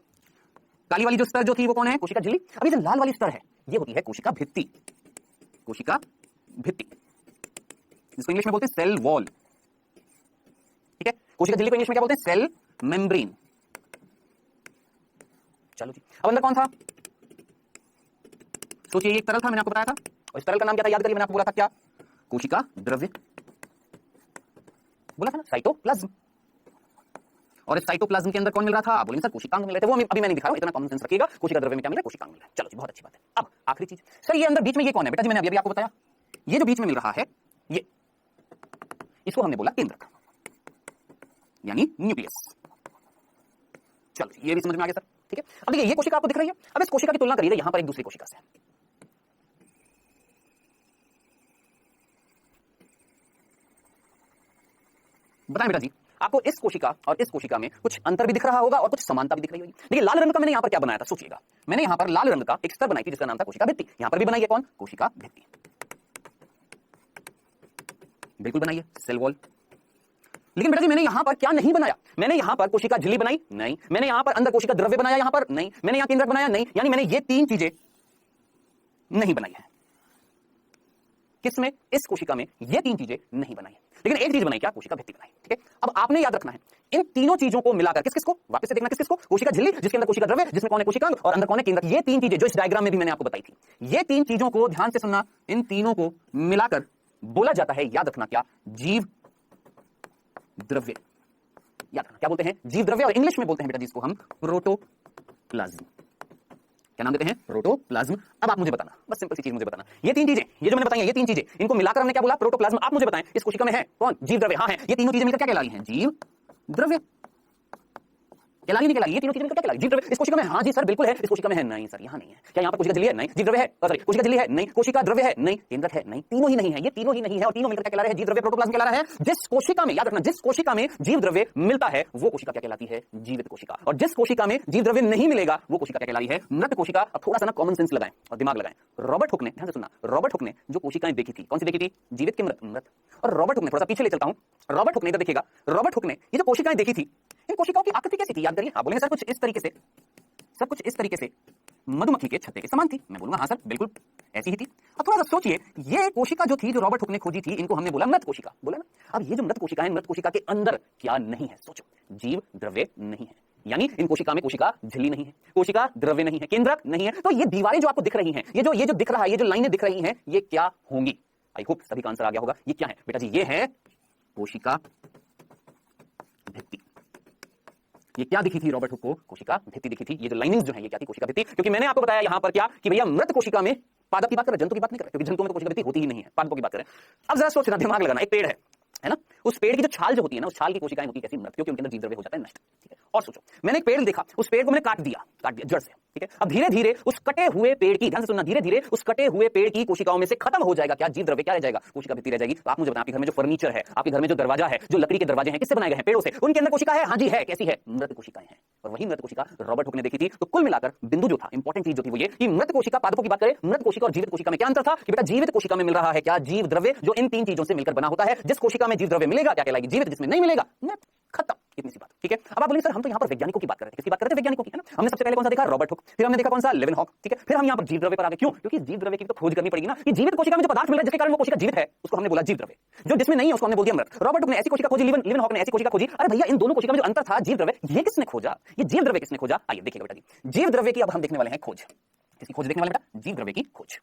काली वाली जो स्तर जो थी वो कौन है? कोशिका झिल्ली। अब ये जो लाल वाली स्तर है ये होती है कोशिका भित्ति, कोशिका भित्ति, जिसको इंग्लिश में बोलते हैं सेल वॉल, ठीक है? कोशिका झिल्ली को इंग्लिश में क्या बोलते हैं? Cell membrane. चलो जी, अब अंदर कौन था? सोचिए, ये एक तरल था, मैंने आपको बताया था, और इस तरल का नाम क्या था? याद करिए, मैंने आपको बोला था क्या? कोशिका द्रव्य, बोला था ना, साइटोप्लाज्म। और इस साइटोप्लाज्म के अंदर कौन मिल रहा था? आप बोलेंगे सर कोशिकांग मिल रहे थे, वो अभी मैं नहीं दिखा रहा हूं, इतना कॉमन सेंस रखिएगा। कोशिका द्रव्य में क्या मिल रहा है? कोशिकांग मिल रहा है। चलो जी बहुत अच्छी बात है। अब आखिरी चीज, सर ये अंदर बीच में ये कौन है? बेटा जी मैंने अभी आपको बताया, ये जो बीच में मिल रहा है ये, इसको हमने बोला केंद्रक, यानी न्यूक्लियस। चलो ये भी समझ में आ गया सर, ठीक है? अब देखिए ये कोशिका आपको दिख रही है, अब इस कोशिका की तुलना करिए यहां पर एक दूसरी कोशिका से। बताएं बेटा जी, आपको इस कोशिका और इस कोशिका में कुछ अंतर भी दिख रहा होगा और कुछ समानता भी दिख रही होगी। देखिए लाल रंग का मैंने यहां पर क्या बनाया था, सोचिएगा। मैंने यहां पर लाल रंग का एक स्तर बनाई थी जिसका नाम था कोशिका भित्ति। यहां पर भी बनाई है कौन, कोशिका भित्ति, बिल्कुल बनाइए, सेल वॉल। लेकिन बेटा जी मैंने यहां पर क्या नहीं बनाया, मैंने यहां पर कोशिका झिल्ली बनाई नहीं, मैंने यहां पर अंदर कोशिका द्रव्य बनाया यहां पर नहीं, मैंने यहां केंद्रक बनाया नहीं, यानी मैंने ये तीन चीजें नहीं बनाई है। किसमें, इस कोशिका में ये तीन चीजें नहीं बनाई, लेकिन एक चीज बनाई, क्या, कोशिका भित्ति बनाई। ठीक है, अब आपने याद रखना है इन तीनों चीजों को मिलाकर किस किसको, वापस से देखना किस किसको, कोशिका झिल्ली जिसके अंदर कोशिका द्रव्य, जिसमें कौन है कोशिकांग और अंदर कौन है केंद्रक। ये तीन चीजें जो इस डायग्राम में भी मैंने आपको बताई थी, ये तीन चीजों को ध्यान से सुनना, इन तीनों को मिलाकर बोला जाता है, याद रखना, क्या, जीव द्रव्य। याद रखना क्या बोलते हैं, जीव द्रव्य, और इंग्लिश में बोलते हैं बेटा जिसको हम प्रोटोप्लाज्म। क्या नाम देते हैं, प्रोटोप्लाज्म। अब आप मुझे बताना, बस सिंपल सी चीज मुझे बताना, ये तीन चीजें, ये जो मैंने बताई है, ये तीन चीजें, इनको मिलाकर हमने क्या बोला, प्रोटोप्लाज्म। आप मुझे बताएं इस कोशिका में है कौन, जीव द्रव्य। हाँ है, ये तीनों चीजें मिलकर क्या कहला रही हैं, जीव द्रव्य। कहला रही नहीं कहला रही, ये तीनों चीजें मिलकर क्या कहला रही, जीव द्रव्य। इस कोशिका में, हाँ जी सर बिल्कुल है, इस कोशिका में है, नहीं सर यहाँ नहीं है। क्या यहाँ पर कोशिका झिल्ली है, नहीं, जीव द्रव्य है, सॉरी कोशिका झिल्ली है, नहीं, कोशिका द्रव्य है, नहीं, केंद्रक है, नहीं, तीनों ही नहीं है, ये तीनों ही नहीं है, और तीनों मिलकर क्या कहला रहे हैं, जीव द्रव्य प्रोटोप्लाज्म कहला रहा है। जिस कोशिका में, याद रखना, जिस कोशिका में जीव द्रव्य मिलता है वो कोशिका क्या कहलाती है, जीवित कोशिका। और जिस कोशिका में जीव द्रव्य नहीं मिलेगा वो कोशिका क्या कहलाई है, मृत कोशिका। अब थोड़ा सा ना कॉमन सेंस लगाएं और दिमाग लगाएं। रॉबर्ट हुक ने, ध्यान से सुनना, रॉबर्ट हुक ने जो कोशिकाएं देखी थी, कौन सी देखी थी, जीवित की मृत, मृत। और रॉबर्ट हुक ने, थोड़ा सा पीछे ले चलता हूं, रॉबर्ट हुक ने, इधर देखिएगा, रॉबर्ट हुक ने ये जो कोशिकाएं देखी थी, इन कोशिकाओं की आकृति कैसी थी, याद करिए। आप बोलेंगे सर कुछ इस तरीके से, सब कुछ इस तरीके से मधुमक्खी के छत्ते के समान थी। मैं बोलूंगा हाँ सर बिल्कुल ऐसी ही थी। अब थोड़ा सा सोचिए, ये कोशिका जो थी, जो रॉबर्ट हुक ने खोजी थी, इनको हमने बोला मृत कोशिका, बोला ना। अब ये जो मृत कोशिका है, मृत कोशिका के अंदर क्या नहीं है, सोचो, जीव द्रव्य नहीं है, यानी इन कोशिका में कोशिका झिल्ली नहीं है, कोशिका द्रव्य नहीं है, केंद्रक नहीं है। तो ये दीवारें जो आपको दिख रही हैं, ये जो दिख रहा है, ये जो लाइनें दिख रही हैं, ये क्या होंगी। आई होप सभी का आंसर आ गया होगा। ये क्या है बेटा जी, ये है कोशिका भित्ति। ये क्या दिखी थी रॉबर्ट हुक को, कोशिका भित्ति दिखी थी। ये जो लाइनिंग्स जो है ये क्या थी, कोशिका भित्ति। क्योंकि मैंने आपको बताया यहां पर क्या कि भैया मृत कोशिका में, पादप की बात कर रहे हैं, जंतु की बात नहीं कर रहे, क्योंकि जंतुओं में तो कोशिका भित्ति होती ही नहीं है, पादपों की बात कर रहे हैं। अब जरा सोचना, दिमाग लगाना, एक पेड़ है ना, उस पेड़ की जो छाल जो होती है ना, उस छाल की कोशिकाएं होती है कैसी, मृत, क्योंकि उनके अंदर जीव द्रव्य हो जाता है नष्ट। ठीक है, और सोचो, मैंने एक पेड़ देखा, उस पेड़ को मैंने काट दिया जड़ से। ठीक है, अब धीरे धीरे उस कटे हुए पेड़ की, ध्यान से सुनना, धीरे धीरे उस कटे हुए पेड़ की कोशिकाओं में से खत्म हो जाएगा क्या, जीव द्रव्य, क्या रह जाएगा, कोशिका भित्ति रह जाएगी। तो आप मुझे बताएं, आपके घर में जो फर्नीचर है, आपके घर में जो दरवाजा है, जो लकड़ी के दरवाजे हैं, किससे बनाए गए हैं, पेड़ों से, उनके अंदर कोशिका है, हाँ जी है, कैसी है, मृत कोशिकाएं हैं। और वही मृत कोशिका रॉबर्ट हुक ने देखी थी। तो कुल मिलाकर बिंदु जो था, इंपॉर्टेंट चीज जो थी वो ये कि मृत कोशिका, पादपों की बात करें, मृत कोशिका और जीवित कोशिका में क्या अंतर था, कि बेटा जीवित कोशिका में मिल रहा है क्या, जीव द्रव्य, जो इन तीन चीजों से मिलकर बना होता है। जिस कोशिका में जीव द्रव्य मिलेगा क्या कहलाएगी, जीवित, जिसमें नहीं मिलेगा मृत, खत्म, इतनी सी बात। ठीक है, अब आप बोलेंगे सर हम तो यहाँ पर वैज्ञानिकों की बात कर रहे थे, किसकी बात कर रहे थे, वैज्ञानिकों की, है ना। हमने सबसे पहले कौन सा देखा, रॉबर्ट हुक, फिर हमने देखा कौन सा, लेवेनहॉक। ठीक है, फिर हम यहाँ पर जीव द्रव्य पर आ गए। क्यों, क्योंकि जीव द्रव्य की तो खोज करनी पड़ेगी ना, कि जीवित कोशिका में जो पदार्थ मिल रहा है जिसके कारण वो कोशिका जीवित है, उसको हमने बोला जीव द्रव्य, जो जिसमें नहीं है उसको हमने बोल दिया मृत। रॉबर्ट हुक ने ऐसी कोशिका खोजी, लेवेनहॉक ने ऐसी कोशिका खोजी। अरे भैया इन दोनों कोशिका में जो अंतर था, जीव द्रव्य, ये किसने खोजा, ये जीव द्रव्य किसने खोजा। आइए देखिएगा बेटा जी, जीव द्रव्य की अब हम देखने वाले हैं खोज। किसकी खोज देखने वाले बेटा, जीव द्रव्य की खोज।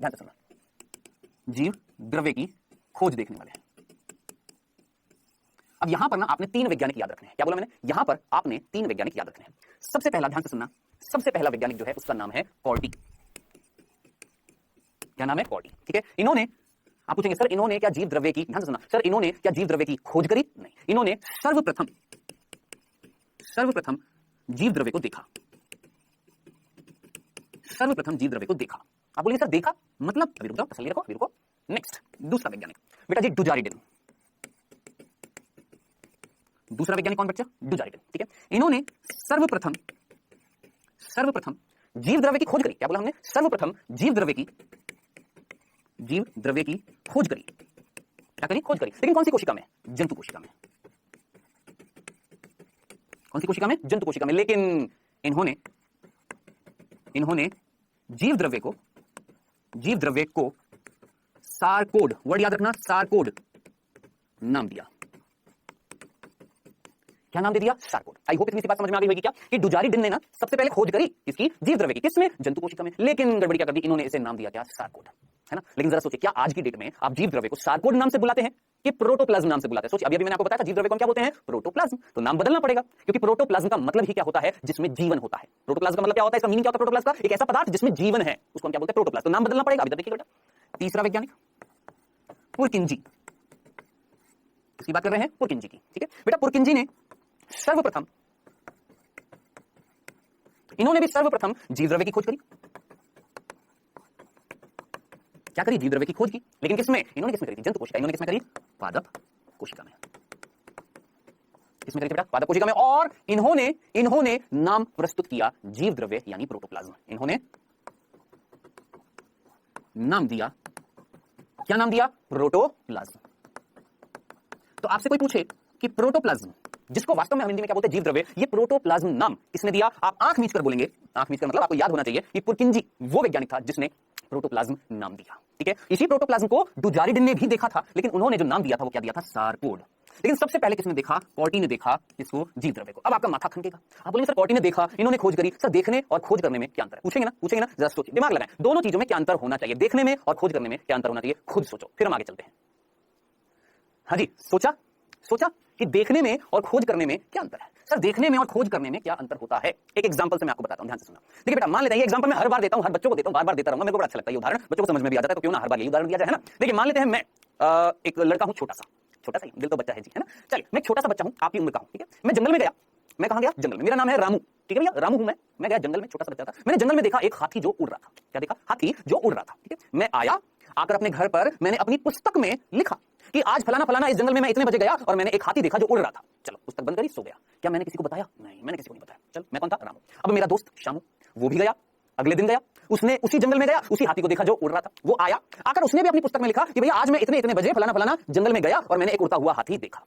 ध्यान से सुनना, जीव द्रव्य की खोज देखने वाले हैं। अब यहां पर ना आपने तीन वैज्ञानिक याद रखने हैं। क्या बोला मैंने, यहां पर आपने तीन वैज्ञानिक याद रखने हैं। सबसे पहला, ध्यान से सुनना, सबसे पहला वैज्ञानिक जो है उसका नाम है कॉर्टी। क्या नाम है, कॉर्टी। ठीक है, इन्होंने, आप पूछेंगे सर इन्होंने क्या जीव द्रव्य की, ध्यान से सुनना, सर इन्होंने क्या जीव द्रव्य की खोज करी, नहीं, इन्होंने सर्वप्रथम जीव द्रव्य को देखा, सर्वप्रथम जीव द्रव्य को देखा। आप बोलिए सर देखा मतलब, अभी रुक जाओ, तसल्ली रखो, अभी रुको। नेक्स्ट, दूसरा वैज्ञानिक बेटा जी डुजारिडन। दूसरा वैज्ञानिक कौन बच्चा, डुजारिडन। ठीक है, इन्होंने सर्वप्रथम जीव द्रव्य की खोज करी। क्या बोला हमने, सर्वप्रथम जीव द्रव्य की खोज करी। क्या करी, खोज करी, लेकिन कौन सी कोशिका में, जंतु कोशिका में। कौन सी कोशिका में, जंतु कोशिका में। लेकिन इन्होंने जीव द्रव्य को सारकोड, वर्ड याद रखना, सारकोड नाम दिया। क्या नाम दे दिया, सारकोड। आई होप इतनी सी बात समझ में आ गई होगी क्या, कि डुजारिडन ने ना सबसे पहले खोज करी इसकी, जीव द्रव्य की, किसमें, जंतु कोशिका में, लेकिन गड़बड़ी क्या कर दी, इन्होंने इसे नाम दिया क्या, सारकोड, है ना। लेकिन जरा सोचिए, क्या आज की डेट में आप जीव द्रव्य को सारकोड नाम से बुलाते हैं कि प्रोटोप्लाज्म नाम से बुलाते हैं। सोचिए, अभी मैंने आपको बताया था जीव द्रव्य को क्या बोलते हैं, प्रोटोप्लाज्म। तो नाम बदलना पड़ेगा, क्योंकि प्रोटोप्लाज्म का मतलब ही क्या होता है, जिसमें जीवन होता है। प्रोटोप्लाज्म का मतलब क्या होता है, इसका मीनिंग क्या होता है, प्रोटोप्लाज्म का, एक ऐसा पदार्थ जिसमें जीवन है, उसको हम क्या बोलते हैं, प्रोटोप्लाज्म। तो नाम बदलना पड़ेगा। अभी देखिए बेटा, तीसरा वैज्ञानिक पुरकिंजी, किसकी बात कर रहे हैं, पुरकिंजी की। ठीक है बेटा, पुरकिंजी ने सर्वप्रथम, इन्होंने भी सर्वप्रथम जीव द्रव्य की खोज करी। क्या करी, जीव द्रव्य की खोज की, लेकिन किसमें, इन्होंने किसमें करी थी, जंतु कोशिका। इन्होंने किसमें करी, पादप कोशिका में। किसमें करी थी बेटा? पादप कोशिका में। और इन्होंने नाम प्रस्तुत किया जीव द्रव्य यानी प्रोटोप्लाज्म। इन्होंने नाम दिया, क्या नाम दिया? प्रोटोप्लाज्म। तो आपसे कोई पूछे कि प्रोटोप्लाज्म, जिसको वास्तव में हम हिंदी में क्या बोलते हैं? जीव द्रव्य, ये प्रोटोप्लाज्म नाम किसने दिया? आप आंख मीच कर बोलेंगे, आंख मीच कर मतलब आपको याद होना चाहिए कि पुरकिंजी वो वैज्ञानिक था जिसने प्रोटोप्लाज्म नाम दिया। ठीक है, इसी प्रोटोप्लाज्म को डुजारिडन ने भी देखा था, लेकिन उन्होंने जो नाम दिया था वो क्या दिया था? सारकोड। लेकिन सबसे पहले किसने देखा? कॉर्टी ने देखा इसको, जीव द्रव्य को। अब आपका माथा खनकेगा, आप बोलेंगे सर कॉर्टी ने देखा, इन्होंने खोज करी, सर देखने और खोज करने में क्या अंतर है? पूछेंगे ना, जरा सोचिए, दिमाग लगाएं, दोनों चीजों में क्या अंतर होना चाहिए? देखने में और खोज करने में क्या अंतर होना चाहिए? खुद सोचो, फिर हम आगे चलते हैं। हाँ जी, सोचा कि देखने में और खोज करने में क्या अंतर है? सर देखने में और खोज करने में क्या अंतर होता है? एक एग्जांपल से मैं आपको बताता हूं, ध्यान से सुनना। देखिए बेटा, मान लेते हैं, ये एग्जांपल मैं हर बार देता हूं, हर बच्चों को देता हूं, बार-बार देता रहूंगा, मेरे को बड़ा अच्छा लगता है ये उदाहरण, बच्चों को समझ में भी आ जाता है, तो क्यों ना हर बार ये उदाहरण दिया जाए, है ना? देखिए मान लेते हैं मैं एक लड़का हूं, छोटा सा ही, दिल तो बच्चा है जी, है ना? चलिए, मैं एक छोटा सा बच्चा हूं, आपकी उम्र का हूं, ठीक है? मैं जंगल में गया, मैं कहां गया? जंगल में। मेरा नाम है रामू, ठीक है भैया, रामू हूं मैं गया जंगल में, छोटा सा बच्चा था। मैंने जंगल में देखा एक हाथी जो उड़ रहा था। क्या देखा? हाथी जो उड़ रहा था, ठीक है? मैं आया, आकर अपने घर पर मैंने अपनी पुस्तक में लिखा कि आज फलाना इस जंगल में मैं इतने बजे गया और मैंने एक हाथी देखा जो उड़ रहा था। चलो, पुस्तक बंद करी, सो गया। क्या मैंने किसी को बताया? नहीं, मैंने किसी को नहीं बताया। चल, मैं कौन था? रामू। अब मेरा दोस्त शामू, वो भी गया, अगले दिन गया, उसने उसी जंगल में गया, उसी हाथी को देखा जो उड़ रहा था। वो आया, आकर उसने भी अपनी पुस्तक में लिखा कि भैया आज मैं इतने बजे फलाना जंगल में गया और मैंने एक उड़ता हुआ हाथी देखा।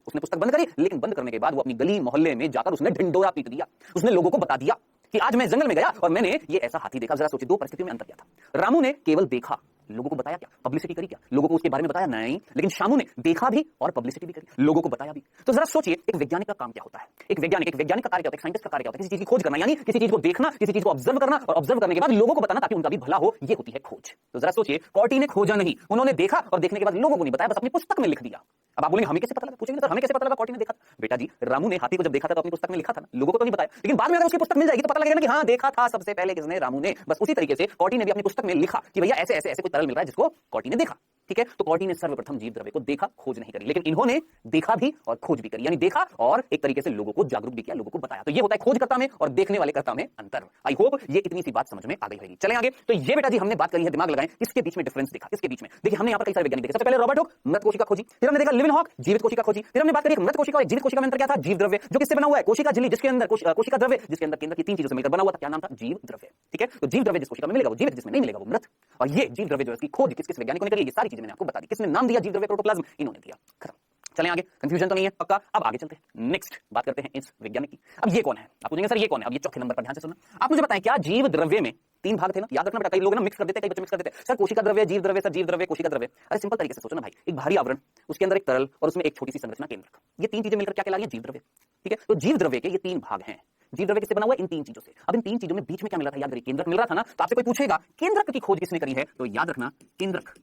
उसने पुस्तक बंद करी, लेकिन बंद करने के बाद वो अपनी गली मोहल्ले में जाकर उसने ढिंडोरा पीट दिया, उसने लोगों को बता दिया कि आज मैं जंगल में गया और मैंने ये ऐसा हाथी देखा। जरा सोचिए, दो परिस्थितियों में अंतर क्या था? रामू ने केवल देखा, लोगों को बताया क्या? पब्लिसिटी करी क्या? लोगों को उसके बारे में बताया? नहीं। लेकिन शामू ने देखा भी और पब्लिसिटी भी करी, लोगों को बताया भी। तो जरा सोचिए, एक वैज्ञानिक का काम क्या होता है? एक वैज्ञानिक का कार्य क्या होता है? साइंटिस्ट का कार्य क्या होता है? किसी चीज की खोज करना, यानी किसी चीज को देखना, किसी चीज को ऑब्जर्व करना और ऑब्जर्व करने के बाद लोगों को बताना ताकि उनका भी भला हो, ये होती है खोज। तो जरा सोचिए, कॉर्टी ने खोजा नहीं, उन्होंने देखा और देखने के बाद लोगों को नहीं बताया, बस अपनी पुस्तक में लिख दिया। अब आप बोलेंगे हमें कैसे पता लगा? पूछेंगे सर हमें कैसे पता लगा कॉर्टी ने देखा? बेटा जी, रामू ने हाथी को जब देखा था तो अपनी पुस्तक में लिखा था ना, लोगों को तो नहीं बताया, लेकिन बाद में अगर उसकी पुस्तक मिल जाएगी तो पता लगेगा ना कि हाँ देखा था सबसे पहले किसने? रामू ने। बस उसी तरीके से कॉर्टी ने भी अपनी पुस्तक में लिखा कि भैया ऐसे ऐसे कोई तरल मिल रहा है जिसको कॉर्टी ने देखा। ठीक है, तो कॉर्टी ने सर्वप्रथम जीव द्रव्य को देखा, खोज नहीं करी, लेकिन इन्होंने देखा भी और खोज भी करी, यानी देखा और एक तरीके से लोगों को जागरूक भी किया, लोगों को बताया। तो ये होता है खोजकर्ता में और देखने वाले कर्ता में अंतर। आई होप ये इतनी सी बात समझ में आ गई होगी। चलें आगे। तो ये बेटा जी हमने बात करी है, दिमाग लगाएं, इसके बीच में डिफरेंस देखा, इसके बीच में देखिए हमने यहाँ पर कई सारे वैज्ञानिक देखे। सबसे पहले रॉबर्ट हुक, मृत कोशिका खोजी, फिर हमने देखा लिविनहॉक, जीवित कोशिका खोजी, फिर हमने बात करी मृत कोशिका और जीवित कोशिका में अंतर क्या था? जीव द्रव्य, जो किससे बना हुआ है? कोशिका झिल्ली, जिसके अंदर कोशिका द्रव्य, जिसके अंदर केंद्र की तीन चीजों से मिलकर बना हुआ था। क्या नाम था? जीव द्रव्य। ठीक है, तो जीव द्रव्य जिस कोशिका में मिलेगा वो जीवित, जिसमें नहीं मिलेगा वो मृत। और ये जीव द्रव्य जो है इसकी खोज किस किस वैज्ञानिकों ने करी, ये सारी चीजें मैंने आपको बता दी। किसने नाम दिया जीव द्रव्य प्रोटोप्लाज्म? इन्होंने दिया। खत्म। चलें आगे, कंफ्यूजन तो नहीं है पक्का? अब आगे चलते हैं, नेक्स्ट बात करते हैं इस वैज्ञानिक की। अब ये कौन है? आप पूछेंगे सर ये कौन है? अब ये चौथे नंबर पर ध्यान से सुनना। आप मुझे बताएं, क्या जीव द्रव्य में तीन भाग थे ना? याद रखना बेटा, कई लोग ना मिक्स कर देते हैं, कई बच्चे मिक्स कर देते हैं, सर कोशिका द्रव्य, जीव द्रव्य, सर जीव द्रव्य, कोशिका द्रव्य। अरे सिंपल तरीके से सोचो ना भाई, एक भारी आवरण, उसके अंदर एक तरल और उसमें एक छोटी सी संरचना केंद्रक, ये तीन चीजें मिलकर क्या कहला रही है? जीव द्रव्य। ठीक है, तो जीव द्रव्य के ये तीन भाग हैं। जीव द्रव्य किससे बना हुआ है? इन तीन चीजों से। अब इन तीन चीजों में बीच में क्या मिला था? याद करिए, केंद्रक मिल रहा था ना। तो आपसे कोई पूछेगा केंद्रक की खोज किसने करी है? तो याद रखना, केंद्रक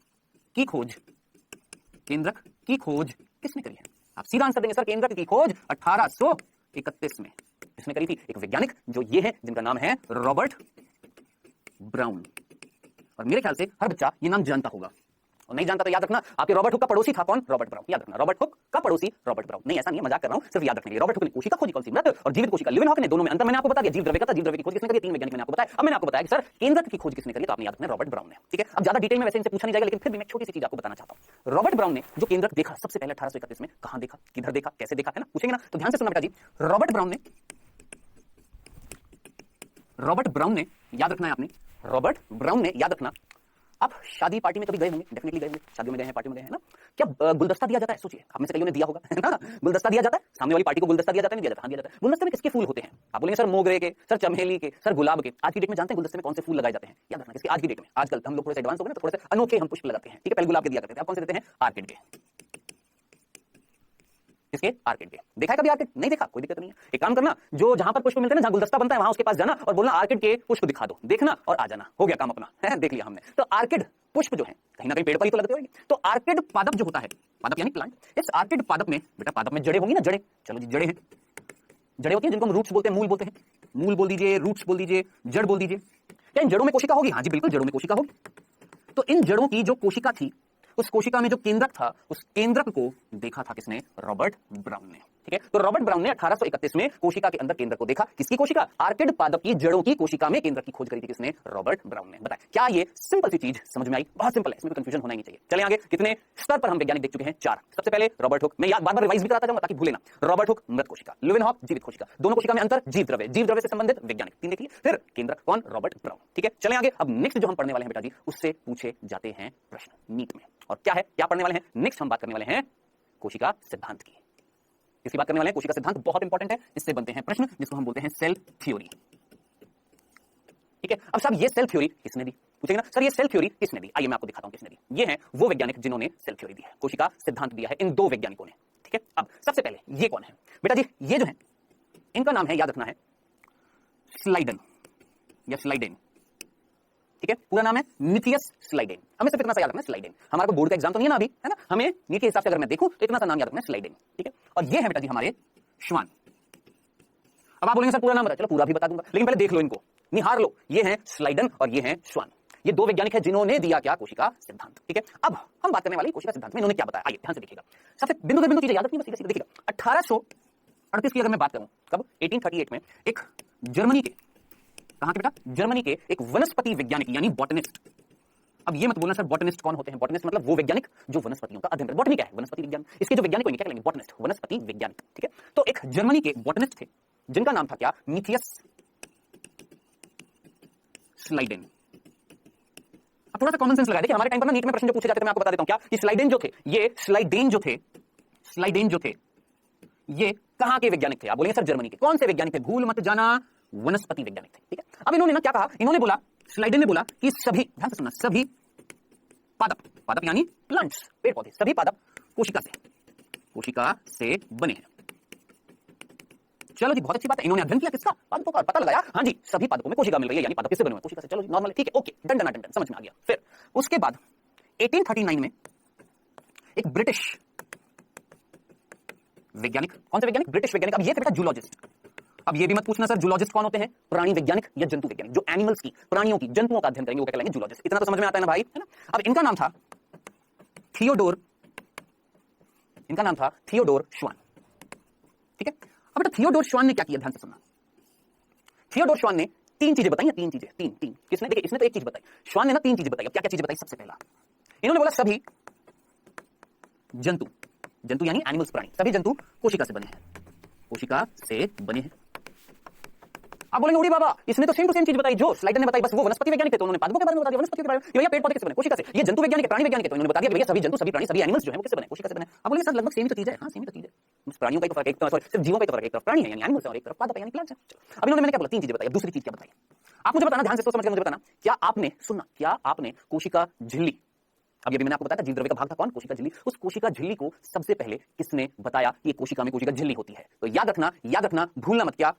की खोज, केंद्रक की खोज किसने करी है? आप सीधा आंसर देंगे सर केंद्रक की खोज 1831 में। किसने करी थी? एक वैज्ञानिक जो ये है, जिनका नाम है रॉबर्ट ब्राउन। और मेरे ख्याल से हर बच्चा ये नाम जानता होगा, और नहीं जानता तो याद रखना, आपके रॉबर्ट हुक का पड़ोसी था कौन? Robert brown. याद रखना, रॉबर्ट हुक का पड़ोसी रॉबर्ट ब्राउन। नहीं ऐसा नहीं है, मजाक कर रहा हूं, सिर्फ याद रखने के लिए। रॉबर्ट हुक ने कोशिका खोजी, कौन सी? मृत, और जीवित कोशिका लिविनहॉक ने। दोनों में अंतर मैंने आपको बता दिया। जीव द्रव्य का था, जीव द्रव्य की खोज किसने करी? तीन वैज्ञानिक मैंने आपको बताया। अब मैंने आपको बताया कि सर केंद्रक की खोज किसने करी? तो आपने याद रखना रॉबर्ट ब्राउन ने। ठीक है, अब ज्यादा डिटेल में वैसे इनसे पूछा नहीं जाएगा, लेकिन फिर भी मैं छोटी सी चीज आपको बताना चाहता हूं। रॉबर्ट ब्राउन ने जो केंद्रक देखा सबसे पहले 1831 में, कहां देखा, किधर देखा, कैसे देखा, है ना? पूछेंगे ना, तो ध्यान से सुनना बेटा जी। रॉबर्ट ब्राउन ने याद रखना है आपने, रॉबर्ट ब्राउन ने याद रखना। आप शादी पार्टी में कभी गए होंगे, डेफिनेटली गए होंगे, शादियों में गए हैं, पार्टी में गए हैं ना? क्या गुलदस्ता दिया जाता है? सोचिए, आप में से कईयों ने दिया होगा, है ना? गुलदस्ता दिया जाता है, सामने वाली पार्टी को गुलदस्ता दिया जाता है, नहीं दिया जाता? हाँ दिया जाता है। गुलदस्ते में किसके फूल होते हैं? आप बोलेंगे सर मोगरे के, सर चमेली के, सर गुलाब के। आज की डेट में जानते हैं गुलदस्ते में कौन से फूल लगाए जाते हैं? याद रखना, किसके? आज की डेट में। आजकल हम लोग थोड़े से एडवांस हो गए ना, तो थोड़े से अनोखे हम पुष्प लगाते हैं। ठीक है, पहले गुलाब के दिया करते थे, आप कौन से देते हैं? आर्किड के। किसके? आर्किड के। देखा है कभी आर्किड? नहीं देखा, कोई दिक्कत नहीं है। एक काम करना, जो जहां पर पुष्प मिलते हैं ना, जहां गुलदस्ता बनता है, वहां उसके पास जाना और बोलना आर्किड के पुष्प दिखा दो, देखना और आ जाना, हो गया काम अपना, है देख लिया हमने। तो आर्किड पुष्प जो है कहीं ना कहीं पेड़ पर ही तो लगते होंगे। तो आर्किड पादप जो होता है, पादप यानी प्लांट, इस आर्किड पादप में बेटा, पादप में जड़ें होंगी ना, जड़ें, चलो जी जड़ें हैं, जड़ें होती हैं जिनको हम रूट्स बोलते हैं, मूल बोलते हैं, मूल बोल दीजिए, रूट्स बोल दीजिए, जड़ बोल दीजिए। क्या इन जड़ों में कोशिका होगी? हाँ जी बिल्कुल, जड़ों में कोशिका होगी। तो इन जड़ों की जो कोशिका थी, उस कोशिका में जो केंद्रक था, उस केंद्रक को देखा था किसने? रॉबर्ट ब्राउन ने। ठीक है। तो रॉबर्ट ब्राउन ने 1831 में कोशिका के अंदर केंद्र को देखा। किसकी कोशिका? आर्किड पादप की जड़ों की कोशिका में केंद्र की खोज करी थी किसने? रॉबर्ट ब्राउन ने। बताया क्या ये सिंपल सी चीज समझ में आई? बहुत सिंपल है, इसमें कोई कंफ्यूजन होना ही नहीं चाहिए। चले आगे, कितने स्तर पर हम वैज्ञानिक देख चुके हैं? 4। सबसे पहले रॉबर्ट हुक, मैं बार बार रिवाइज भी कराता जाऊंगा ताकि भूले ना। रॉबर्ट हुक मृत कोशिका, लेवेनहॉक जीवित कोशिका, दोनों कोशिका में अंतर जीव द्रव्य से संबंधित वैज्ञानिक 3 देख लिए। फिर केंद्र कौन? Robert brown. ठीक है, चले आगे। अब नेक्स्ट जो हम पढ़ने वाले हैं बेटा जी, उससे पूछे जाते हैं प्रश्न नीट में। और क्या है, क्या पढ़ने वाले हैं? नेक्स्ट हम बात करने वाले हैं कोशिका सिद्धांत की। इसकी बात करने वाले हैं कोशिका सिद्धांत, बहुत इंपॉर्टेंट है। इससे बनते हैं प्रश्न जिसको हम बोलते हैं सेल थ्योरी। ठीक है, अब साहब ये सेल थ्योरी किसने दी? पूछेंगे ना सर ये सेल थ्योरी किसने दी? आइए मैं आपको दिखाता हूं किसने दी। ये हैं वो वैज्ञानिक जिन्होंने सेल थ्योरी दी है, कोशिका सिद्धांत दिया है इन 2 वैज्ञानिकों ने। ठीक है, अब सबसे पहले ये कौन है बेटा जी? ये जो है इनका नाम है, याद रखना है, स्लाइडन या स्लाइडेन। ठीक है, पूरा नाम है मिथियस स्लाइडेन। हमें सिर्फ इतना सा याद रखना है, स्लाइडेन। हमारा कोई बोर्ड का एग्जाम तो नहीं है ना अभी, है ना? हमें नीट के हिसाब से अगर मैं देखूं तो इतना सा नाम याद रखना है, स्लाइडेन। ठीक है, और ये है बेटा जी हमारे श्वान। अब आप बोलेंगे सर पूरा नाम बता, चलो पूरा भी बता दूंगा, लेकिन पहले देख लो इनको, निहार लो। ये हैं स्लाइडन और ये हैं श्वान। ये 2 वैज्ञानिक हैं जिन्होंने दिया क्या? कोशिका सिद्धांत। ठीक है, अब हम बात करने वाले कोशिका सिद्धांत में इन्होंने क्या बताया, आइए ध्यान से देखिएगा। सबसे बिंदु से बिंदु चीजें याद रखिए, बस सीधे देखिएगा। 1838 की अगर मैं बात करूं, कब? 1838 में एक जर्मनी के, कहां के बेटा? जर्मनी के एक वनस्पति वैज्ञानिक यानी बॉटनिस्ट। अब ये मत बोलना सर बॉटनिस्ट कौन होते हैं? बॉटनिस्ट मतलब वो वैज्ञानिक जो वनस्पतियों का अध्ययन करते हैं। बॉटनी क्या है? वनस्पति विज्ञान। इसके जो वैज्ञानिक होंगे क्या कहेंगे? बॉटनिस्ट, वनस्पति वैज्ञानिक। ठीक है, तो एक जर्मनी के बॉटनिस्ट थे जिनका नाम था क्या? मिथियस स्लाइडेन। अब थोड़ा सा कॉमन सेंस लगा देखिए, हमारे टाइम पर ना नीट में प्रश्न जो पूछे जाते थे मैं आपको बता देता हूं क्या, कि स्लाइडेन जो थे, ये स्लाइडेन जो थे ये कहां के वैज्ञानिक थे? आप बोलेंगे सर जर्मनी के। कौन से वैज्ञानिक थे? भूल मत जाना, वनस्पति वैज्ञानिक थे। ठीक है, अब इन्होंने ना क्या कहा, इन्होंने बोला, स्लाइडेन ने बोला कि सभी, ध्यान से सुनना, सभी पादप यानी प्लांट्स, पेड़ पौधे, सभी पादप कोशिका से बने हैं। चलो जी, बहुत अच्छी बात है। इन्होंने अध्ययन किया किसका? पादपों का, पता लगाया हाँ जी सभी पादपों में कोशिका मिल रही है, यानी पादप किससे बने हुए? कोशिका से। चलो जी नॉर्मल, ठीक है, ओके, डन डन डन, समझ में आ गया। फिर उसके बाद 1839 में एक ब्रिटिश वैज्ञानिक, कौन से वैज्ञानिक? ब्रिटिश वैज्ञानिक। अब ये थे बेटा जूलॉजिस्ट। अब ये भी मत पूछना सर जूलॉजिस्ट कौन होते हैं? प्राणी वैज्ञानिक या जंतु वैज्ञानिक, जो एनिमल्स की, प्राणियों की, जंतुओं का अध्ययन करेंगे वो क्या कहलाएंगे? जूलॉजिस्ट। इतना तो समझ में आता है ना भाई, है ना? अब इनका नाम था थियोडोर श्वान। ठीक है, अब बेटा थियोडोर श्वान ने क्या किया? ध्यान से सुनना। थियोडोर श्वान ने 3 चीजें बताई, 3 चीजें, तीन। किसने? देखिए इसने तो एक चीज बताई, श्वान ने ना 3 चीजें बताई। अब क्या क्या चीजें बताई? सबसे पहला इन्होंने बोला सभी जंतु यानी एनिमल्स, प्राणी, सभी जंतु कोशिका से बने हैं। आप बोलेंगे उड़ी बाबा इसने तो सेम टू सेम चीज बताई जो स्लाइडर ने बताई, बस वो वनस्पति वैज्ञानिक थे तो उन्होंने पादपों के बारे में बता दिया, वनस्पति के बारे में। भैया पेड़ पौधे किससे बने? कोशिका से। ये जंतु वैज्ञानिक, प्राणी वैज्ञानिक तो इन्होंने बता दिया भैया सभी जंतु, सभी प्राणी, सभी एनिमल्स जो है वो किससे बने? कोशिका से बने। आप बोलेंगे सर लगभग सेम तो चीज है। हाँ सेम तो चीज है, बस प्राणियों का ही फर्क है, सिर्फ जीवों का फर्क है, एक तरफ प्राणी है यानी एनिमल्स है और एक तरफ पादप यानी प्लांट्स है। अब इन्होंने मैंने क्या बोला? 3 चीजें बताई। दूसरी चीज क्या बताई? आप मुझे बताना, ध्यान से सोच समझ के मुझे बताना, क्या आपने कोशिका झिल्ली, अब ये भी मैंने आपको बताया था जीव द्रव्य का भाग था कौन? कोशिका झिल्ली। उस कोशिका झिल्ली को सबसे पहले किसने बताया कि कोशिका में कोशिका झिल्ली होती है? तो याद रखना, भूलना मत, क्या?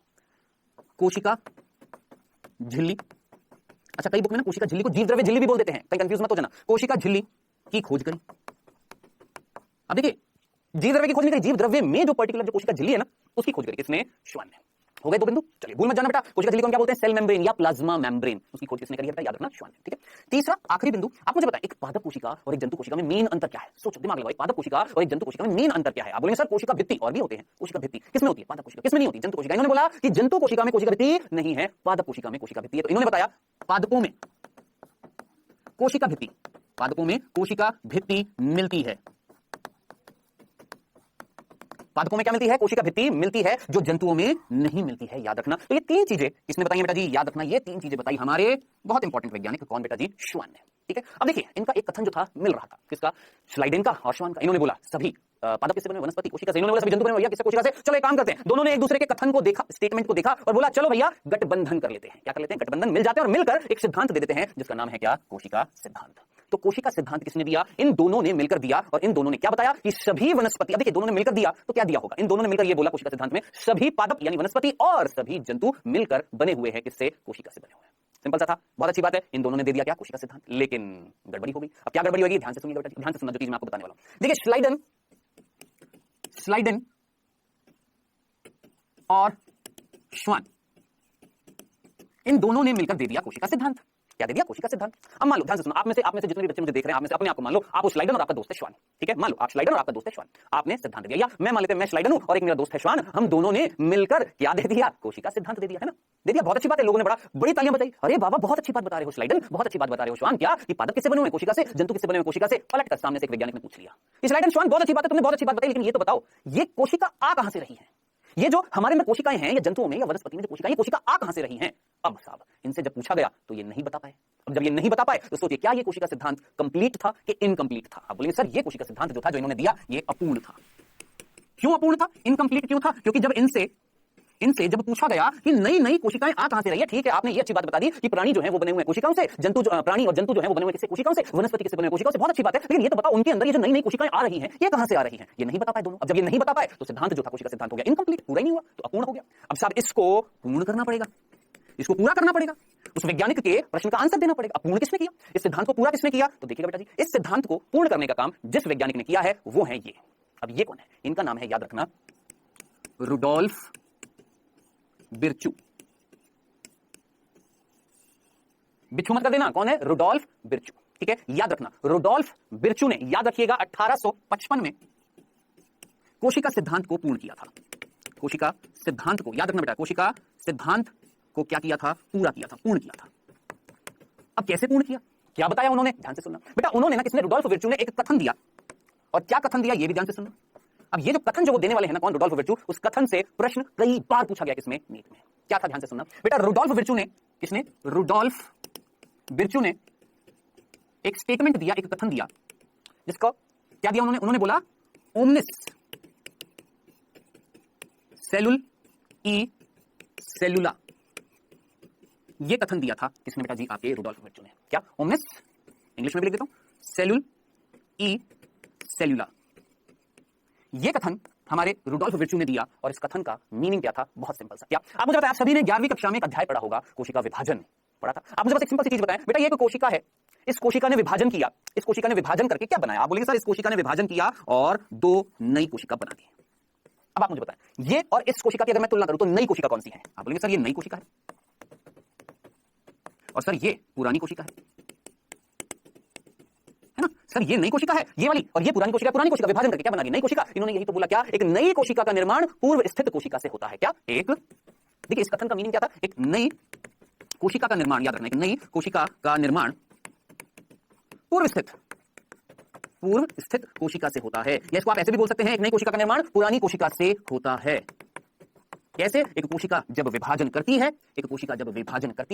कोशिका झिल्ली। अच्छा कई बुक में ना कोशिका झिल्ली को जीव द्रव्य झिल्ली भी बोल देते हैं, कहीं कंफ्यूज मत हो जाना। कोशिका झिल्ली की खोज करी। अब देखिए जीव द्रव्य की खोज नहीं करी, जीव द्रव्य में जो पर्टिकुलर जो कोशिका झिल्ली है ना उसकी खोज करी किसने? श्वान ने। हो गए 2 बिंदु। चलिए भूल मत जाना बेटा, कोशिका झिल्ली को हम क्या बोलते हैं? सेल मेम्ब्रेन या प्लाज्मा मेम्ब्रेन, उसकी खोज किसने करी है बेटा? याद रखना, श्वान ने। ठीक है, तीसरा आखिरी बिंदु आप मुझे बताएं, एक पादप कोशिका और एक जंतु कोशिका में मेन अंतर क्या है? सोचो, दिमाग लगाओ, एक पादप कोशिका और एक जंतु कोशिका में मेन अंतर क्या है? आप बोलेंगे सर कोशिका भित्ति, और भी होते हैं। कोशिका भित्ति किसमें होती है? पादप कोशिका। किसमें नहीं होती? जंतु कोशिका। इन्होंने बोला कि जंतु कोशिका में कोशिका भित्ति नहीं है, पादप कोशिका में कोशिका भित्ति है। तो इन्होंने बताया पादपों में कोशिका भित्ति मिलती है। पादपों में क्या मिलती है? कोशिका भित्ति मिलती है, जो जंतुओं में नहीं मिलती है। याद रखना। तो ये 3 चीजें किसने बताई बेटा जी? याद रखना, ये 3 चीजें बताई हमारे बहुत इंपॉर्टेंट वैज्ञानिक, कौन बेटा जी? श्वान ने। ठीक है, अब देखिए इनका एक कथन जो था मिल रहा था, किसका? स्लाइडेन का और श्वान का। इन्होंने बोला सभी पादप किससे बने? वनस्पति, कोशिका से। इन्होंने बोला सभी जंतु बने भैया किससे? कोशिका से। चलो एक काम करते हैं, दोनों ने एक दूसरे के कथन को देखा, स्टेटमेंट को देखा और बोला चलो भैया गठबंधन कर लेते हैं। क्या कर लेते हैं? गठबंधन, मिल जाते हैं और मिलकर एक सिद्धांत दे देते हैं जिसका नाम है क्या? कोशिका सिद्धांत। तो कोशिका सिद्धांत किसने दिया? इन दोनों ने मिलकर दिया। और इन दोनों ने क्या बताया? कि सभी वनस्पति, अब देखिए दोनों ने मिलकर दिया तो क्या दिया होगा? इन दोनों ने मिलकर ये बोला कोशिका सिद्धांत में सभी पादप यानी वनस्पति और सभी जंतु मिलकर बने हुए हैं किससे? कोशिका से बने हुए हैं। सिंपल सा था, बहुत अच्छी बात है। इन दोनों ने दे दिया क्या? कोशिका सिद्धांत। लेकिन गड़बड़ी हो गई। अब क्या गड़बड़ी होगी? ध्यान से सुनिएगा बेटा, ध्यान से सुनना जो चीज मैं आपको बताने वाला हूं। देखिए स्लाइडन और श्वान, इन दोनों ने मिलकर दे दिया कोशिका सिद्धांत। क्या दे दिया? कोशिका सिद्धांत। अब मान लो, ध्यान से सुनो, आप में से जितने भी बच्चे मुझे देख रहे हैं, आप में से अपने आप को मान लो आप स्लाइडन और आपका दोस्त है श्वान, ठीक है? मान लो आप स्लाइडन और आपका दोस्त है श्वान, आपने सिद्धांत दिया, या मैं मान लेते हैं मैं स्लाइडन हूं और एक मेरा दोस्त है श्वान, हम दोनों ने मिलकर क्या दे दिया? कोशिका सिद्धांत दे दिया, है ना? दे दिया, बहुत अच्छी बात है, लोगों ने बड़ी तालियां बजाई, अरे बाबा बहुत अच्छी बात बता रहे हो स्लाइडन, बहुत अच्छी बात बता रहे हो श्वान। क्या कि पादप किससे बने हुए? कोशिका से। जंतु किससे बने हुए? कोशिका से। पलट कर सामने से एक वैज्ञानिक ने पूछ लिया, स्लाइडन श्वान बहुत अच्छी बात है, तुमने बहुत अच्छी बात बताई, लेकिन ये तो बताओ ये कोशिका आ कहां से रही है? ये जो हमारे में कोशिकाएं हैं या जंतुओं में या वनस्पति में जो कोशिकाएं, ये कोशिका आ कहां से रही हैं? अब साहब इनसे जब पूछा गया तो ये नहीं बता पाए। अब जब ये नहीं बता पाए तो सोचिए क्या ये कोशिका सिद्धांत कंप्लीट था कि इनकम्प्लीट था? आप बोलेंगे सर ये कोशिका सिद्धांत जो था, जो इन्होंने दिया, ये अपूर्ण था। क्यों अपूर्ण था? इनकम्प्लीट क्यों था? क्योंकि जब इनसे जब पूछा गया कि नई कोशिकाएं आ कहां से रही है, ठीक है आपने ये अच्छी बात बता दी कि प्राणी जो है वो बने हुए कोशिकाओं से, प्राणी और जंतु जो है वो बने हुए किससे? कोशिकाओं से। वनस्पति किससे बने हुए? कोशिकाओं से। बहुत अच्छी बात है, लेकिन ये तो बताओ उनके अंदर ये जो नई कोशिकाएं आ रही हैं ये कहां से आ रही हैं? ये नहीं बता पाए दोनों। अब जब ये नहीं बता पाए तो सिद्धांत जो था कोशिका सिद्धांत हो गया इनकम्प्लीट, पूरा ही नहीं हुआ, तो अपूर्ण हो गया। अब साहब इसको पूर्ण करना पड़ेगा, इसको पूरा करना पड़ेगा, उस वैज्ञानिक के प्रश्न का आंसर देना पड़ेगा। पूर्ण किसने किया? इस सिद्धांत को पूरा किसने किया? तो देखिएगा बेटा जी, इस सिद्धांत को पूर्ण करने का काम जिस वैज्ञानिक ने किया है वो है ये। अब ये कौन है? इनका नाम है, याद रखना, रुडोल्फ बिरचू। बिच्छू मत कर देना, कौन है? रुडोल्फ बिरचू, ठीक है? याद रखना रुडोल्फ बिरचू ने, याद रखिएगा, 1855 में कोशिका सिद्धांत को पूर्ण किया था। कोशिका सिद्धांत को याद रखना बेटा, कोशिका सिद्धांत को क्या किया था? पूरा किया था, पूर्ण किया था। अब कैसे पूर्ण किया? क्या बताया उन्होंने? ध्यान से सुनना बेटा, उन्होंने ना, किसने? रुडोल्फ बिरचू ने एक कथन दिया, और क्या कथन दिया ये भी ध्यान से सुनना। अब ये जो कथन जो वो देने वाले हैं ना, कौन? रुडोल्फ बिरचू, उस कथन से प्रश्न कई बार पूछा गया किसमें? नीट में। क्या था? ध्यान से सुनना बेटा, रुडोल्फ बिरचू ने, किसने? रुडोल्फ बिरचू ने एक स्टेटमेंट दिया, एक कथन दिया, जिसको क्या दिया उन्होंने बोला ओमनिस सेलुल ई सेलुला। ये कथन दिया था किसने बेटा जी? आपके रुडोल्फ बिरचू ने। क्या? ओमनिस, इंग्लिश में भी लिख देता हूं, सेलुल ई सेलुला। ये कथन हमारे रुडोल्फ बिरचू ने दिया, और इस कथन का मीनिंग क्या था? बहुत सिंपल सा। क्या आप मुझे बताएं, आप सभी ने 11वीं कक्षा में एक अध्याय पढ़ा होगा, कोशिका विभाजन पढ़ा था। आप मुझे बस एक सिंपल सी चीज बताएं बेटा, ये एक कोशिका है, इस कोशिका ने विभाजन किया, इस कोशिका ने विभाजन करके क्या बनाया? आप बोलेंगे सर इस कोशिका ने विभाजन किया और 2 नई कोशिका बना दी। अब आप मुझे बताएं ये और इस कोशिका की अगर मैं तुलना करूं तो नई कोशिका कौन सी है? आप बोलेंगे सर ये नई कोशिका है, और सर ये पुरानी कोशिका है ना? सर ये नई कोशिका है ये वाली, और ये पुरानी कोशिका। पुरानी कोशिका विभाजन करके क्या बना दी? नई कोशिका। इन्होंने यही तो बोला, क्या? एक नई कोशिका का निर्माण पूर्व स्थित कोशिका से होता है। क्या? एक, देखिए इस कथन का मीनिंग क्या था? एक नई कोशिका का निर्माण, याद रखना, एक नई कोशिका का निर्माण पूर्व स्थित कोशिका से होता है। या इसको आप ऐसे भी बोल सकते हैं, एक नई कोशिका का निर्माण पुरानी कोशिका से होता है। कैसे? एक कोशिका जब विभाजन करती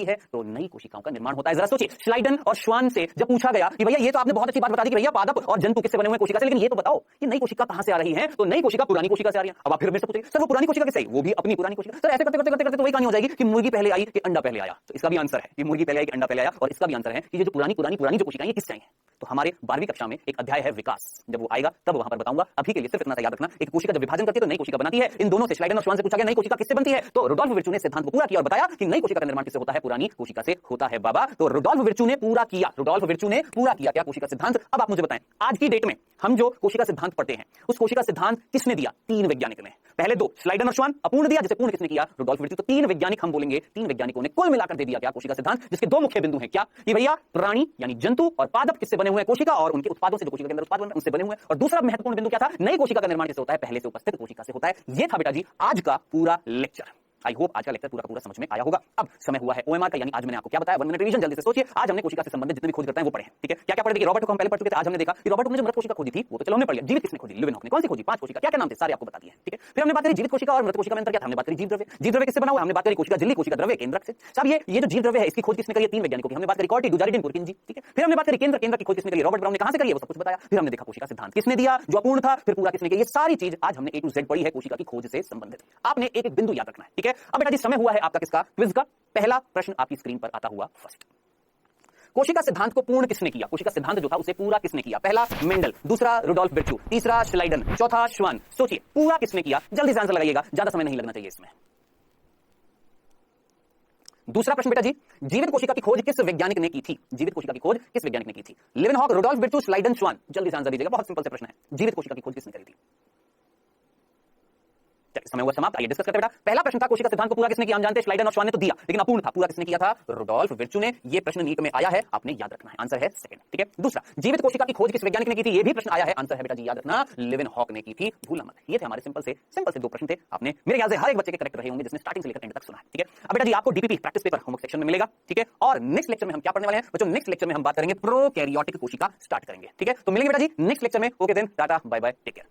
है, तो नई कोशिकाओं का निर्माण होता है। जरा सोचिए, स्लाइडन और श्वान से जब पूछा गया कि भैया ये तो आपने बहुत अच्छी बात बता दी कि भैया पादप और जंतु किससे बने हुए? कोशिका से, लेकिन ये तो बताओ ये नई कोशिका कहां से आ रही है? तो नई कोशिका पुरानी कोशिका से आ रही है। अब आप फिर मेरे से पूछेंगे सर वो पुरानी कोशिका कैसे आई? वो भी अपनी पुरानी कोशिका। सर ऐसे करते करते तो वही कहानी हो जाएगी कि मुर्गी पहले आई कि अंडा पहले आया। तो इसका भी आंसर है कि मुर्गी पहले आई कि अंडा पहले आया, और इसका भी आंसर है कि ये जो पुरानी जो कोशिकाएं ये किससे आई हैं? तो हमारे 12वीं कक्षा में एक अध्याय है विकास, जब वो आएगा तब वहां पर बताऊंगा। अभी के लिए सिर्फ इतना याद रखना, एक कोशिका जब विभाजन करती है तो नई कोशिका बनाती है। इन दोनों से, स्लाइडन और श्वान से पूछा गया नई कोशिका किससे बनती है? तो रुडोल्फ बिरचू ने सिद्धांत को पूरा किया और बताया कि नई कोशिका का निर्माण किससे होता है? पुरानी कोशिका से होता है बाबा। तो रुडोल्फ बिरचू ने पूरा किया, क्या कोशिका सिद्धांत। अब आप मुझे बताएं, आज की डेट में हम जो कोशिका सिद्धांत पढ़ते हैं, उस कोशिका सिद्धांत किसने दिया? 3 वैज्ञानिक ने। पहले 2 स्लाइडन और श्वान अपूर्ण दिया, जिसे पूर्ण किसने किया? रुडोल्फ बिरचू। तो 3 वैज्ञानिक हम बोलेंगे, 3 वैज्ञानिकों ने कुल मिलाकर दे दिया क्या? कोशिका सिद्धांत, जिसके 2 मुख्य बिंदु हैं। क्या? कि भैया प्राणी यानी जंतु और पादप किससे बने हुए हैं? कोशिका, और उनके उत्पादों से, जो कोशिका के अंदर उत्पाद बन रहे हैं उनसे बने हुए हैं। और दूसरा महत्वपूर्ण बिंदु क्या था? नई कोशिका का निर्माण किससे होता है? पहले से उपस्थित कोशिका से होता है। यह था बेटा जी आज का पूरा लेक्चर। आई होप आज का लेक्चर पूरा समझ में आया होगा। अब समय हुआ है ओएमआर का, यानी आज मैंने आपको क्या बताया, 1 मिनट रिवीजन जल्दी से सोचिए। आज हमने कोशिका से संबंधित जितने भी खोज करते हैं वो पढ़े हैं, ठीक है? क्या पढ़े? देखिए रॉबर्ट को हम पहले पढ़ चुके थे। आज हमने देखा कि रॉबर्ट ने जो मृत कोशिका खोजी थी वो तो चलो हमने पढ़ लिया। जीवित किसने खोजी? लिवेनहॉक ने। कौन सी खोजी? 5 कोशिका। क्या नाम थे? सारे आपको बता दिए, ठीक है? फिर हमने बात करी जीवित कोशिका और मृत कोशिका में अंतर क्या था? हमने बात करी जीव द्रव्य। जीव द्रव्य किससे बना हुआ? हमने बात करी कोशिका झिल्ली, कोशिका द्रव्य केंद्रक से। सब ये जो जीव द्रव्य है इसकी खोज किसने करी? 3 वैज्ञानिकों की। हमने बात करी कॉर्टी, डुजारिडिन, पुरकिंजी, ठीक है? फिर हमने बात करी केंद्र की खोज किसने करी? रॉबर्ट ब्राउन ने। कहां से करी है वो सब कुछ बताया। फिर हमने देखा कोशिका सिद्धांत किसने दिया, जो अपूर्ण था, फिर पूरा किसने किया। ये सारी चीज आज हमने A to Z पढ़ी है कोशिका की खोज से संबंधित। आपने एक एक बिंदु याद रखना है, ठीक है? अब बेटा जी समय हुआ है आपका किसका? क्विज का। पहला प्रश्न आपकी स्क्रीन पर आता हुआ फर्स्ट, कोशिका सिद्धांत को पूर्ण किसने किया? कोशिका सिद्धांत जो था उसे पूरा किसने किया? पहला मेंडल, दूसरा रुडोल्फ बिरचू, तीसरा स्लाइडन, चौथा श्वान। सोचिए पूरा किसने किया? जल्दी से आंसर लगाइएगा, ज्यादा समय नहीं लगना चाहिए इसमें। दूसरा प्रश्न बेटा जी, जीवित कोशिका की खोज किस वैज्ञानिक ने की थी? जीवित कोशिका की खोज किस वैज्ञानिक ने की थी? लिवेनहॉक, रुडोल्फ बिरचू, स्लाइडन, श्वान। जल्दी से आंसर दीजिएगा, बहुत सिंपल से प्रश्न है। जीवित कोशिका की खोज किसने करी थी? चलिए समय हुआ समाप्त, आइए डिस्कस करते हैं बेटा। पहला प्रश्न था कोशिका सिद्धांत को पूरा किसने किया, हम जानते हैं श्लाइडर और श्वान ने तो दिया, लेकिन अपूर्ण था। पूरा किसने किया था, रुडोल्फ विर्चू ने। ये प्रश्न नीट में आया है, आपने याद रखना है, आंसर है सेकंड। ठीक है, दूसरा, जीवित कोशिका की खोज किस वैज्ञानिक ने की थी, ये भी प्रश्न आया है, आंसर है बेटा जी याद रखना, लेवेनहॉक ने की थी, भूलना मत। ये थे हमारे सिंपल से दो प्रश्न थे, आपने मेरे ख्याल से हर एक बच्चे के करेक्ट रहे होंगे जिसने स्टार्टिंग से लेकर एंड तक सुना है। ठीक है, अब बेटा जी आपको DPP practice paper homework section में मिलेगा। ठीक है, और नेक्स्ट लेक्चर में हम क्या पढ़ने वाले हैं बच्चों, नेक्स्ट लेक्चर में हम बात करेंगे प्रोकैरियोटिक कोशिका स्टार्ट करेंगे। ठीक है, तो मिलेंगे बेटा जी नेक्स्ट लेक्चर में। Okay then, tata bye bye, take care.